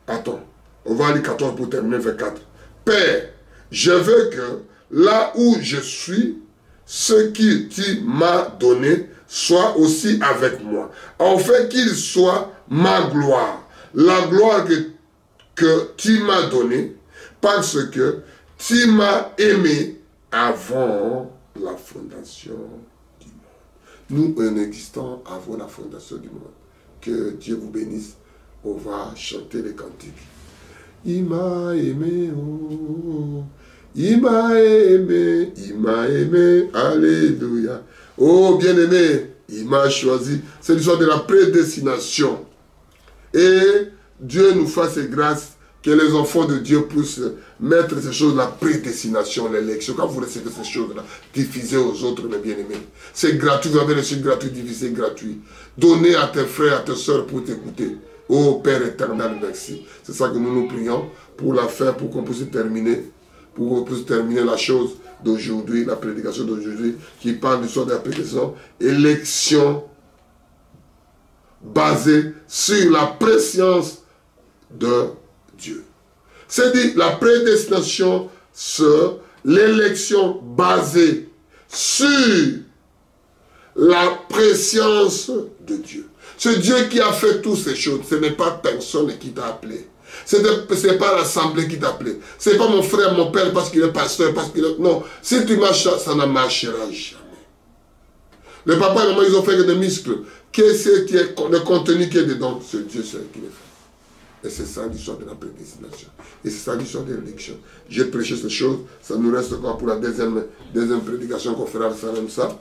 [SPEAKER 1] attends, on va aller 14 pour terminer vers 4. Père, je veux que là où je suis, ce que tu m'as donné soit aussi avec moi. Afin qu'il soit ma gloire. La gloire que tu m'as donnée, parce que tu m'as aimé avant la fondation du monde. Nous existons avant la fondation du monde. Que Dieu vous bénisse. On va chanter les cantiques. Il m'a aimé, oh, il m'a aimé, alléluia. Oh, bien-aimé, il m'a choisi. C'est l'histoire de la prédestination. Et Dieu nous fasse grâce que les enfants de Dieu puissent mettre ces choses, la prédestination, l'élection. Quand vous recevez ces choses-là, diffusez aux autres, mes bien-aimés. C'est gratuit, vous avez reçu gratuit, diffusé gratuit. Donnez à tes frères, à tes soeurs pour t'écouter. Oh Père éternel, merci. C'est ça que nous prions pour la fin, pour qu'on puisse terminer, la chose d'aujourd'hui, la prédication d'aujourd'hui, qui parle du soir de la prédication, élection basée sur la préscience de Dieu. C'est-à-dire la prédestination, c'est l'élection basée sur la préscience de Dieu. C'est Dieu qui a fait toutes ces choses. Ce n'est pas personne qui t'a appelé. Ce n'est pas l'assemblée qui t'a appelé. Ce n'est pas mon frère, mon père, parce qu'il est pasteur, parce qu'il est... Non, si tu marches, ça ne marchera jamais. Le papa et la maman, ils ont fait que des muscles. Qu'est-ce qui est le contenu qui est dedans? C'est Dieu seul qui le fait. Et c'est ça l'histoire de la prédestination. Et c'est ça l'histoire de l'élection. J'ai prêché ces choses. Ça nous reste encore pour la deuxième prédication qu'on fera même ça.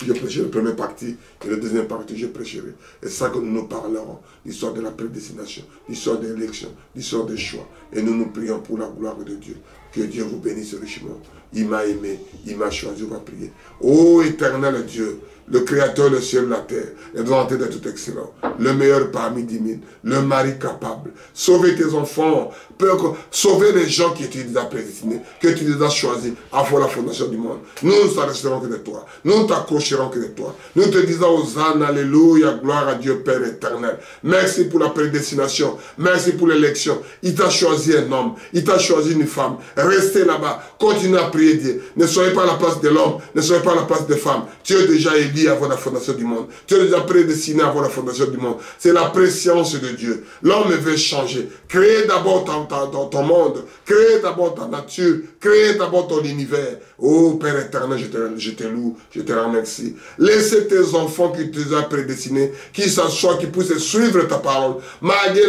[SPEAKER 1] Je prêcherai la première partie et la deuxième partie, je prêcherai. Et c'est ça que nous parlerons. L'histoire de la prédestination, l'histoire de l'élection, l'histoire des choix. Et nous nous prions pour la gloire de Dieu. Que Dieu vous bénisse richement. Il m'a aimé, il m'a choisi, on va prier. Ô éternel Dieu, le créateur du ciel et de la terre, les volontés de tout excellent, le meilleur parmi 10 000, le mari capable, sauver tes enfants, sauver les gens que tu les as prédestinés, que tu les as choisis avant la fondation du monde. Nous ne s'arrêterons que de toi, nous ne t'accrocherons que de toi. Nous te disons Hosanna, alléluia, gloire à Dieu Père éternel. Merci pour la prédestination, merci pour l'élection. Il t'a choisi un homme, il t'a choisi une femme. Restez là-bas, continuez à prier Dieu. Ne soyez pas à la place de l'homme, ne soyez pas à la place des femmes. Tu es déjà élu avant la fondation du monde. Tu es déjà prédestiné avant la fondation du monde. C'est la préscience de Dieu. L'homme veut changer. Créez d'abord ton monde. Créez d'abord ta nature. Créez d'abord ton univers. Oh Père éternel, je te loue, je te remercie. Laissez tes enfants qui te ont prédestinés, qui s'assoient, qui puissent suivre ta parole. Malgré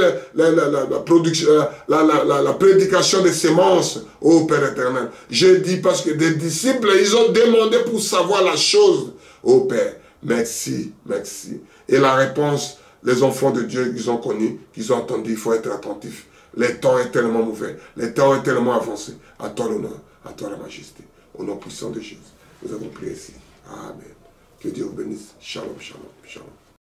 [SPEAKER 1] la prédication des sémences, oh Père éternel. Je dis parce que des disciples, ils ont demandé pour savoir la chose. Oh Père, merci, merci. Et la réponse, les enfants de Dieu qu'ils ont connus, qu'ils ont entendu, il faut être attentif. Le temps est tellement mauvais, le temps est tellement avancé. À toi l'honneur, à toi la majesté. Au nom puissant de Jésus, nous avons prié ici. Amen. Que Dieu vous bénisse. Shalom, shalom, shalom.